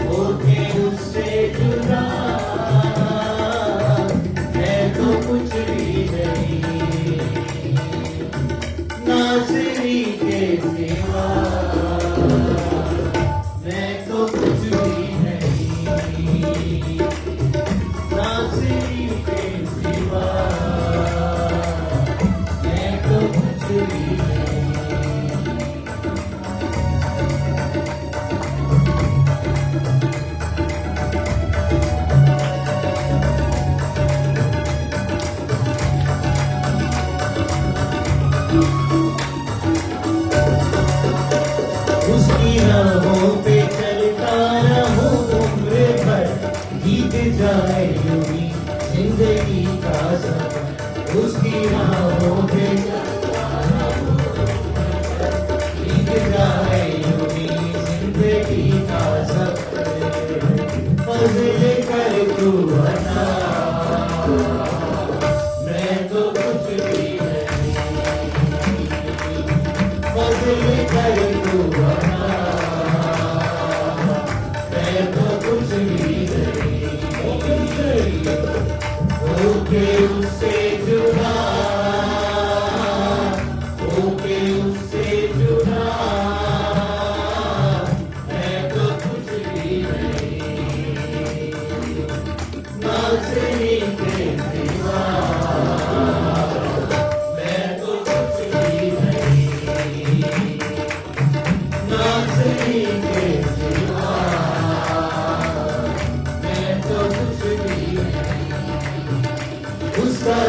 S9: होके उससे जुदा मैं तो कुछ भी नहीं, नासरी के सिवा मैं तो कुछ भी नहीं, नासरी के सिवा मैं तो कुछ भी नहीं। उसकी राहों पे चलता रहूं उम्र भर, बीत जाए यूं जिंदगी का सफर, उसकी राहों पे चलता रहूं बीत जाए यूं जिंदगी का सफर, फज़ल कर तू अता मैं तो कुछ भी नहीं, फज़ल कर तू अता मैं तो कुछ भी नहीं, होके उससे जुड़ा, होके उससे जुड़ा मैं तो कुछ भी नहीं, नासरी के सिवा मैं तो कुछ भी नहीं, नासरी के सिवा मैं तो कुछ भी नहीं, उसका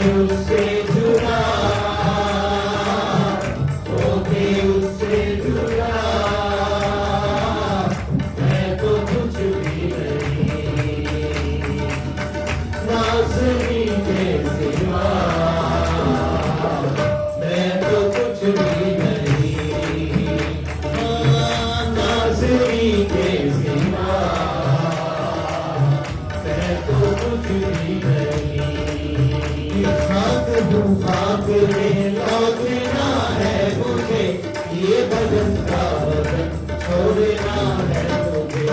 S9: उससे जुड़ा, होके उससे जुड़ा, मैं तो कुछ भी नहीं, नाज़रीन के सिवा, मैं तो कुछ भी नहीं, नाज़रीन के सिवा, मैं तो कुछ भी नहीं। खाक हूँ, खाक में लौटना है मुझे, ये बदन का वतन छोड़ना है मुझे।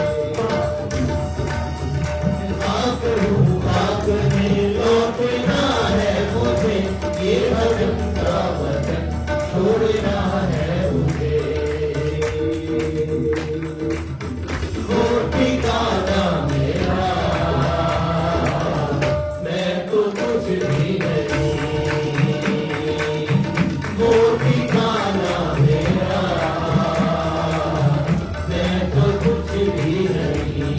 S9: खाक हूँ, खाक में लौटना है मुझे, ये बदन का वतन छोड़ना है मुझे। वो ठिकाना मेरा, मैं तो कुछ भी नहीं, वो ठिकाना मेरा, मैं तो कुछ भी नहीं,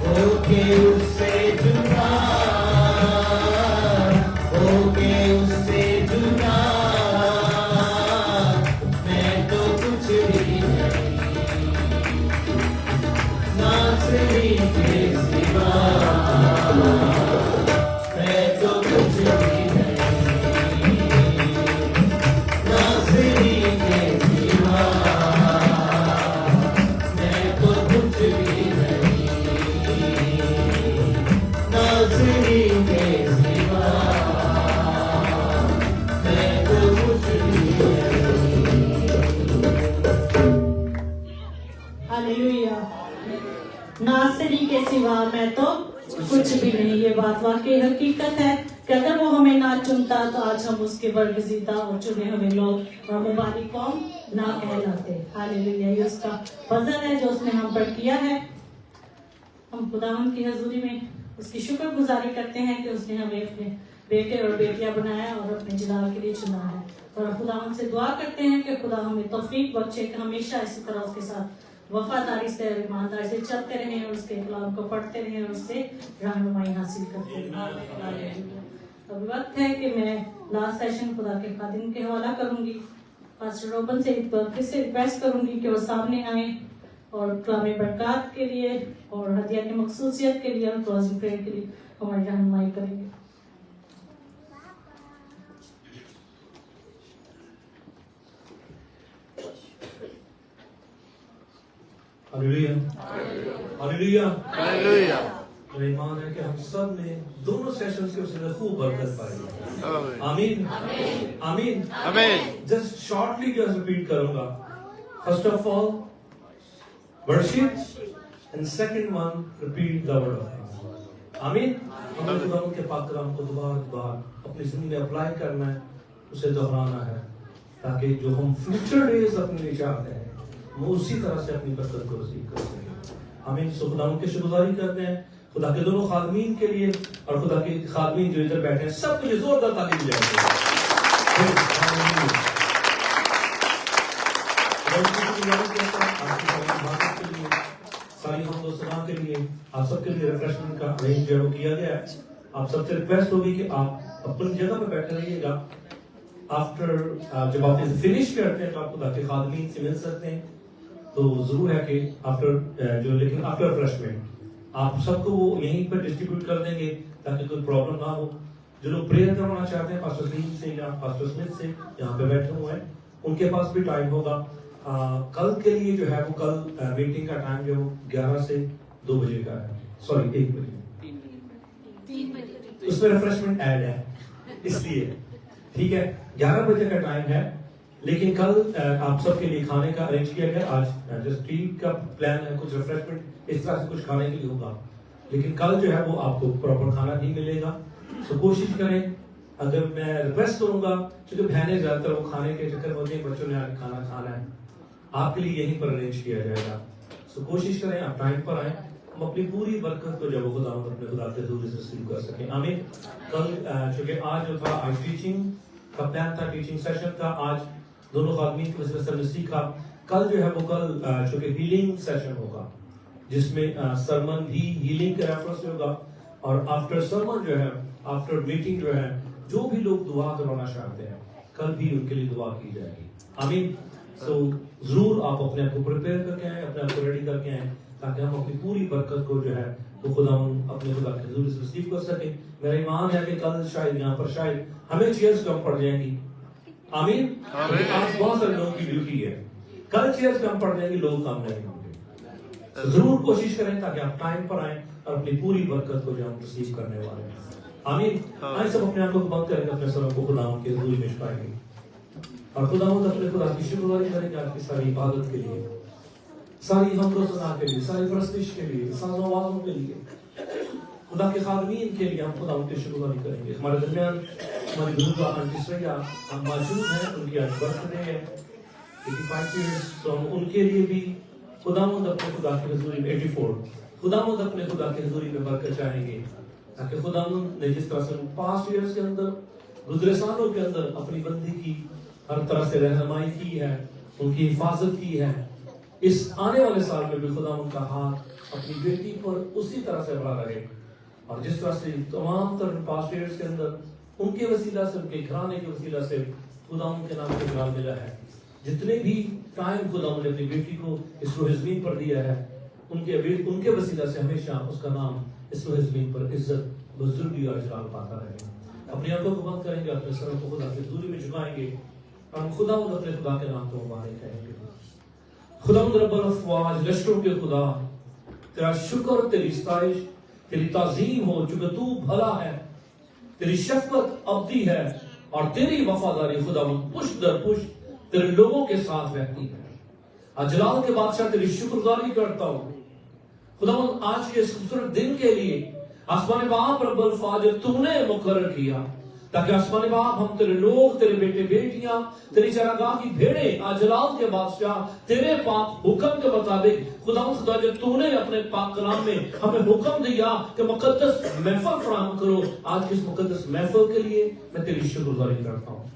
S9: होके उससे जुड़ा, होके उससे जुड़ा, मैं तो कुछ भी नहीं, नाज़रीन के सिवा, मैं तो कुछ भी नहीं, नाज़रीन के सिवा, मैं तो कुछ भी नहीं, नाज़रीन के सिवा, मैं तो कुछ भी नहीं।
S7: हालेलुया। नासरी के सिवा मैं तो कुछ भी नहीं। ये बात वाकई हकीकत है कि अगर वो हमें ना चुनता तो आज हम उसके बरगजीदा और चुने हुए लोग और मुबारक कौम ना कहलाते। हालेलुया। ये उसका फजल है जो उसने हम पर किया है। हम खुदावंद की हजूरी में उसकी शुक्रगुजारी करते हैं कि उसने हमें अपने बेटे और बेटियां बनाया और अपने जलाल के लिए चुना है। और खुदावंद से दुआ करते हैं कि खुदा हमें तौफीक बख्शे कि हमेशा इसी तरह उसके साथ वफादारी से और ईमानदारी से चलते रहें और उसके कलाम को पढ़ते रहें और उससे रहनुमाई हासिल करते रहें। अब वक्त है कि मैं लास्ट सेशन खुदा के खादिम के हवाला करूंगी। पास्टर रोबन से एक बार फिर से रिक्वेस्ट करूंगी कि वो सामने आए और कलाम बरकत के लिए और हदिया की मखसूसियत के लिए और क्लोजिंग प्रेयर के लिए हमारी रहनुमाई करेंगे।
S1: Hallelujah, hallelujah,
S6: hallelujah.
S1: मेरा ईमान है कि हम सब ने दोनों सेशंस के उसने खूब बरकत पाई। आमीन, आमीन,
S6: आमीन।
S1: जस्ट शॉर्टली जो रिपीट करूंगा। First of all worship and second one repeat the word of God. आमीन। हमें खुदावंद के पाक कलाम को दोबारा अपनी जिंदगी में अप्लाई करना है, उसे दोहराना है, ताकि जो हम फ्यूचर डेज अपने लिए चाहते हैं वो उसी तरह से अपनी बरकत को रिसीव कर सकें। आमीन। सो खुदावंद की शुक्रगुजारी करते हैं खुदा के दोनों खादमीन के लिए और खुदा के खादमीन जो इधर बैठे हैं सब मुझे जोरदार ताली दी जाए। सारी हम सलाम के लिए आप सबके लिए रिफ्रेशमेंट का अरेंज जो किया गया है। आप सबसे रिक्वेस्ट होगी कि आप अपनी जगह पर बैठे रहिएगा। आफ्टर जब आप इसे फिनिश करते हैं तो आप खुदा के खादमीन से मिल सकते हैं। तो जरूर है कि आफ्टर जो लेकिन आफ्टर रिफ्रेशमेंट आप सबको वो यहीं पर डिस्ट्रीब्यूट कर देंगे ताकि कोई प्रॉब्लम ना हो। जो लोग प्रेयर करवाना चाहते हैं पास्टर सलीम से या पास्टर स्मिथ से यहाँ पे बैठे हुए हैं, उनके पास भी टाइम होगा। कल के लिए जो है वो कल मीटिंग का टाइम जो 11 से 2 बजे का है, सॉरी 1 बजे,
S10: 3 बजे
S1: उसमें रिफ्रेशमेंट ऐड है इसलिए ठीक है 11 बजे का टाइम है। लेकिन कल आप सबके लिए खाने का अरेंज किया गया। आज जस्ट ट्रीट का प्लान है, कुछ रिफ्रेशमेंट इस तरह से कुछ खाने के लिए होगा, लेकिन कल जो है वो आपको प्रॉपर खाना नहीं मिलेगा। तो कोशिश करें, अगर मैं रिक्वेस्ट करूंगा क्योंकि बहनें ज्यादातर वो खाने के चक्कर होते हैं, बच्चों ने आज खाना खाना है, आपके लिए यहीं पर अरेंज किया जाएगा। तो कोशिश करें आप टाइम पर आए, हम अपनी पूरी बरकत को जब खुदा अपने खुदा के हजूर से रिसीव कर सकें। आमीन। कल चूंकि आज जो था आज टीचिंग का प्लान था, टीचिंग सेशन का, आज दोनों खादमीन की वजह से सीखा। कल जो है वो कल चूंकि हीलिंग सेशन होगा जिसमें सरमन भी हीलिंग के रेफरेंस से होगा। और आफ्टर सर्मन जो है, आफ्टर मीटिंग जो है, जो भी लोग दुआ करवाना चाहते हैं कल भी उनके लिए दुआ की जाएगी। आमीन। सो जरूर आप अपने आप को प्रिपेयर करके आए, अपने आप को रेडी करके आए, ताकि हम अपनी पूरी बरकत को जो है वो खुदा अपने खुदा के हुजूर से रिसीव कर सके। मेरा ईमान है कि कल शायद यहाँ पर शायद हमें चेयर्स कम पड़ जाएंगी। आमीन। आज बहुत सारे लोगों की ड्यूटी है, कल चेयर्स कम पड़ जाएंगी, लोग कम नहीं होंगे। तो जरूर कोशिश करें ताकि आप टाइम पर आए और अपनी पूरी बरकत को जो हम रिसीव करने वाले हैं। आमीन। आइए सब अपने आंखों को बंद करके अपने सरों को खुदा के हुजूर में झुकाएंगे और खुदा अपने खुदा की शुक्रगुजारी करेंगे आपकी सारी इबादत के लिए, सारी हमदो सना के लिए, सारी परस्तिश के लिए, साज़ो आवाज़ों के लिए, खुदा के खादमीन के लिए हम खुदा उनकी शुक्रगुजारी करेंगे। हमारे दरमियान हमारी बुजुर्ग आंटी श्रेया हम मौजूद हैं, उनकी आज बर्थडे है 85 ईयर्स, तो हम उनके लिए भी खुदावंद अपने खुदा की हुजूरी में 84 खुदावंद अपने खुदा की हुजूरी में बरकत चाहेंगे, ताकि खुदावंद ने जिस तरह से पास्ट ईयर्स के अंदर, गुज़रे सालों के अंदर अपनी बंदी की हर तरह से रहनुमाई की है, उनकी हिफाजत की है, इस आने वाले साल में भी खुदा उनका हाथ अपनी बेटी पर उसी तरह से बना रहे, और जिस तरह से तमाम तरह पास्ट ईयर्स के अंदर उनके वसीला से, उनके घराने के वसीला से खुदा उनके नाम से जलाल मिला है। जितने भी टाइम खुदा ने अपनी बेटी को इस ज़मीन पर दिया है, उनके वसीला से हमेशा उसका नाम इस ज़मीन पर इज्जत, बुजुर्गी और जलाल पाता रहे। अपनी आंखों को बंद करेंगे, अपने सरों को खुदा की हुजूरी में झुकाएंगे और हम खुदा अपने खुदा के नाम को मुबारक कहेंगे। खुदा रब्बुल अफ़वाज, लश्करों के खुदा, तेरा शुक्र, तेरी सताइश, तेरी ताज़ीम हो, चूंकि तू भला है, तेरी शफ़क़त अब्दी है और तेरी वफादारी खुदा पुश्त दर पुश्त तेरे लोगों के साथ रहती है। आज जलाल के बादशाह तेरी शुक्रगुजारी करता हूँ खुदा आज के खूबसूरत दिन के लिए। आसमानी बाप रब्बुल फाजिल तूने मुकर्रर किया ताकि आसमानी बाप हम तेरे लोग, तेरे बेटे बेटियां, तेरी चरागाह की भेड़ें आज जलाल के बादशाह तेरे पाक हुक्म के मुताबिक खुदा जब तूने अपने पाक कलाम में हमें हुक्म दिया कि मुकद्दस महफिल फराहम करो, आज इस मुकद्दस महफिल के लिए मैं तेरी शुक्रगुजारी करता हूँ।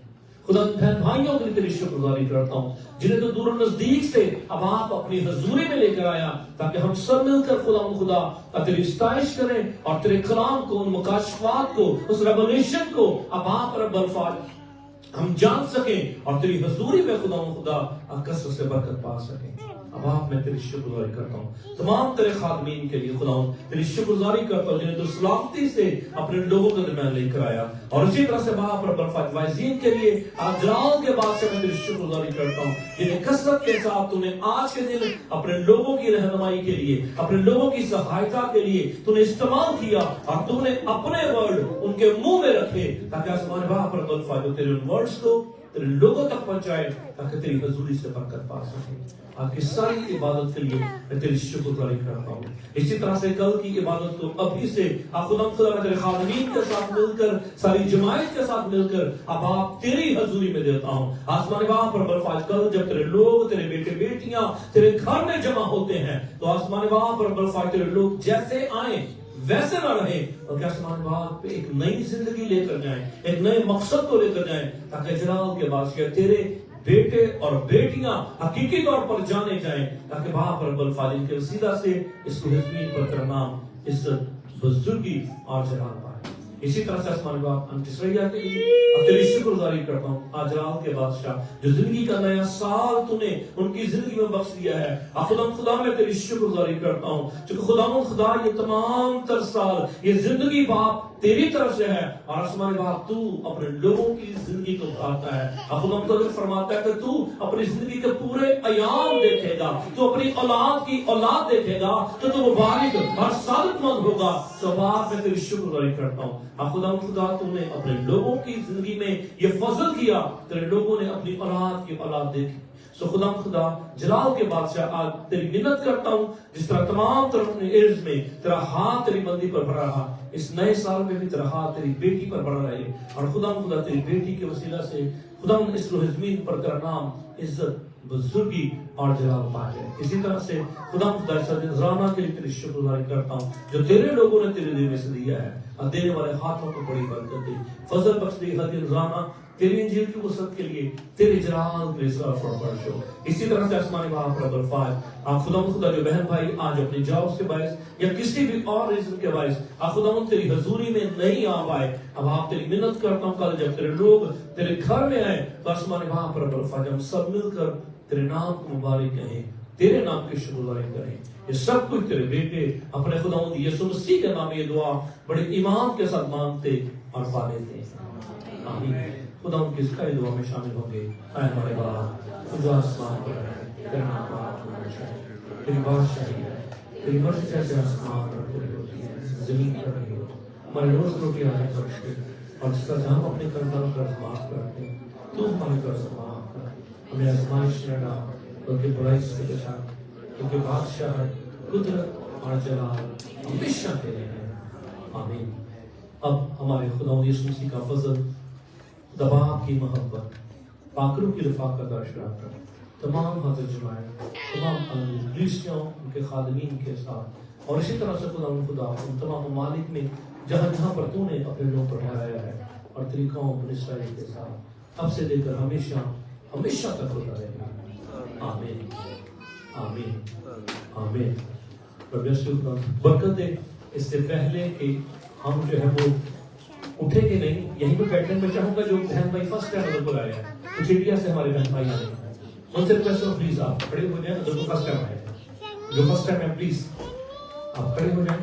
S1: खुदा बहन भाइयों के लिए तेरी शुक्रगुजारी करता हूँ जिन्हें तो दूर नजदीक से अब आप अपनी हजूरी में लेकर आया, ताकि हम सब मिलकर खुदा तेरी सताइश करें और तेरे कलाम को, उन मुकाशफात को, उस रेवलेशन को अब आप रब्बुल फाजिल हम जान सकें और तेरी हजूरी में खुदा कसरत से बरकत पा सकें। अब आप मैं तेरी शुक्रगुजारी करता हूँ तमाम तेरे खादमीन के लिए, खुदा तेरी शुक्रगुजारी करता हूँ जिन्हें तो सलामती से अपने लोगों के दरमियान लेकर आया, और इसी तरह से बाप रब्बुल फाजिल वाइज़ीन के लिए आज जलाल के बाद से मैं तेरी शुक्रगुजारी करता हूँ जिन्हें कसरत के साथ तूने आज के दिन अपने लोगों की रहनुमाई के लिए, अपने लोगों की सहायता के लिए तूने इस्तेमाल किया और तूने अपने वर्ड उनके मुंह में रखे ताकि आसमान बाप रब्बुल फाजिल तेरे वर्ड्स को तेरे लोगों तक पहुंचाए ताकि तेरी हजूरी से बरकत पा सके। आपकी सारी इबादत के लिए मैं तेरी शुक्रगुजारी करता हूँ। इसी तरह से कल की इबादत को अभी से आप खुदा तेरे खादमीन के साथ मिलकर, सारी जमायत के साथ मिलकर अब आप तेरी हजूरी में देता हूँ। आसमानी बाप रब्बुल फाजिल कल जब तेरे लोग, तेरे बेटे बेटियां तेरे घर में जमा होते हैं तो आसमानी बाप रब्बुल फाजिल तेरे लोग जैसे आए वैसे ना रहे और क्या आसमान बाप पे एक नई जिंदगी लेकर जाएं, एक नए मकसद को लेकर जाएं, ताकि जलाल के बादशाह तेरे बेटे और बेटियां हकीकी तौर पर जाने जाएं, ताकि बाप रब्बुल फाजिल के वसीला से इस ज़मीन पर तेरा नाम, इज्जत, बुजुर्गी और जलाल पाए। इसी तरह से आसमान बाप अंतिश्रैया के लिए अब तेरी शुक्रगुजारी करता हूँ आज जलाल के बादशाह जो जिंदगी का नया साल तूने उनकी जिंदगी में बख्श दिया है। खुदा मैं तेरी शुक्रगुजारी करता हूँ क्योंकि खुदा ये तमाम तर साल ये जिंदगी बाप तेरी तरफ से है और आसमानी बाप तू अपने लोगों की जिंदगी को उठाता है। खुदा फरमाता है कि तू अपनी जिंदगी के पूरे अयाम देखेगा, तू अपनी औलाद की औलाद देखेगा तो तू मुबारक और सादतमंद होगा। तो बाप मैं तेरी शुक्रगुजारी करता हूँ। खुदा तूने अपने लोगों की जिंदगी में ये फजल किया, तेरे लोगों ने अपनी औलाद की औलाद देखी। सो खुदा जलाल के बादशाह आज तेरी मिन्नत करता हूँ जिस तरह तमाम तरफ इर्ज में तेरा हाथ तेरी बंदी पर भरा रहा, इस नए साल में भी तेरा हाथ तेरी बेटी पर बढ़ा रहे और खुदा तेरी बेटी के वसीला से खुदा इस ज़मीन पर तेरा नाम, इज्जत, बुजुर्गी और जलाल पाए। इसी तरह से खुदा राना के लिए तेरी शुक्रगुजारी करता हूँ जो तेरे लोगों ने तेरे दिल में से दिया है और देने वाले हाथों को बड़ी बरकत दी, फजल बख्श दी राना तेरी इंजील की वसत के लिए तेरे जलाल के लिए। इसी तरह से आसमानी बाप रब्बुल फाजिल खुदा जो बहन भाई आज अपनी जॉब के बायस या किसी भी और रीजन के बायस खुदा तेरी हजूरी में नहीं आ पाए, अब आप तेरी मिन्नत करता हूँ कल जब तेरे लोग तेरे घर में आए तो आसमान वहां पर बर्फा जब सब मिलकर तेरे नाम को मुबारक कहें, तेरे नाम की शुक्रगुजारी करें। ये सब कुछ तेरे बेटे अपने खुदावंद यीशु मसीह के नाम ये दुआ बड़े ईमान के साथ मांगते और पा लेते हैं। आमीन। खुदावंद किसका ये दुआ में शामिल होंगे। ऐ हमारे बाप जो आसमान पर है, तेरा नाम पाक होना चाहिए, तेरी बादशाही है, तेरी मर्जी जैसे आसमान पर पूरी होती है जमीन पर नहीं होती। हमारे रोज रोटी आज बख्श दे और जिसका हम अपने कर्जदारों का माफ करते हैं, तू हमारे कर्ज माफ कर, हमें आजमाइश में डाल क्योंकि बुराई से बचा, क्योंकि बादशाह कुदरत और जलाल हमेशा तेरे हैं। आमीन। अब हमारे खुदावंद यीशु मसीह का फजल, दबाव की मोहब्बत, पाकरों की रफाकत और शराफत तमाम हाज़िर जमाए, तमाम कलीसियाओं उनके खादिमीन के साथ और इसी तरह से खुदा उन तमाम ममालिक में जहाँ जहाँ पर तूने अपने लोगों को ठहराया है और तेरी कौम इसराइल के साथ अब से लेकर हमेशा हमेशा तक होता रहेगा। आमीन आमीन आमीन। बरकत दे। इससे पहले कि हम जो है वो उठेंगे नहीं, यहीं पे बैठने में चाहूंगा जो बहन भाई फर्स्ट टाइम उधर को आया है कुछ इंडिया से हमारे बहन भाई आए उनसे रिक्वेस्ट हो प्लीज आप खड़े हो जाए। जो फर्स्ट टाइम आए, जो फर्स्ट टाइम है प्लीज आप खड़े हो जाए।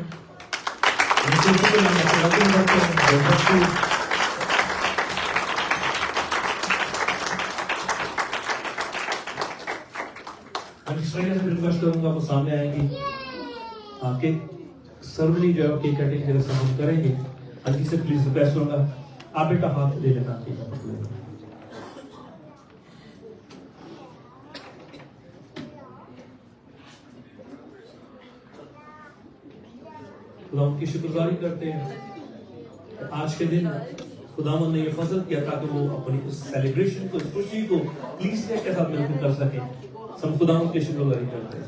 S1: रिक्वेस्ट करूंगा वो सामने आएंगी आके सर्वली जो है केक कटिंग की रस्म हम करेंगे। अंकी से प्लीज रिक्वेस्ट करूंगा आप बेटा हाथ दे लेना। खुदा उनकी शुक्रगुजारी करते हैं आज के दिन खुदावंद ने ये फजल किया ताकि वो अपनी उस सेलिब्रेशन को, इस खुशी को कलीसिया के साथ मिलकर कर सके। सब खुदावंद की शुक्रगुजारी करते हैं।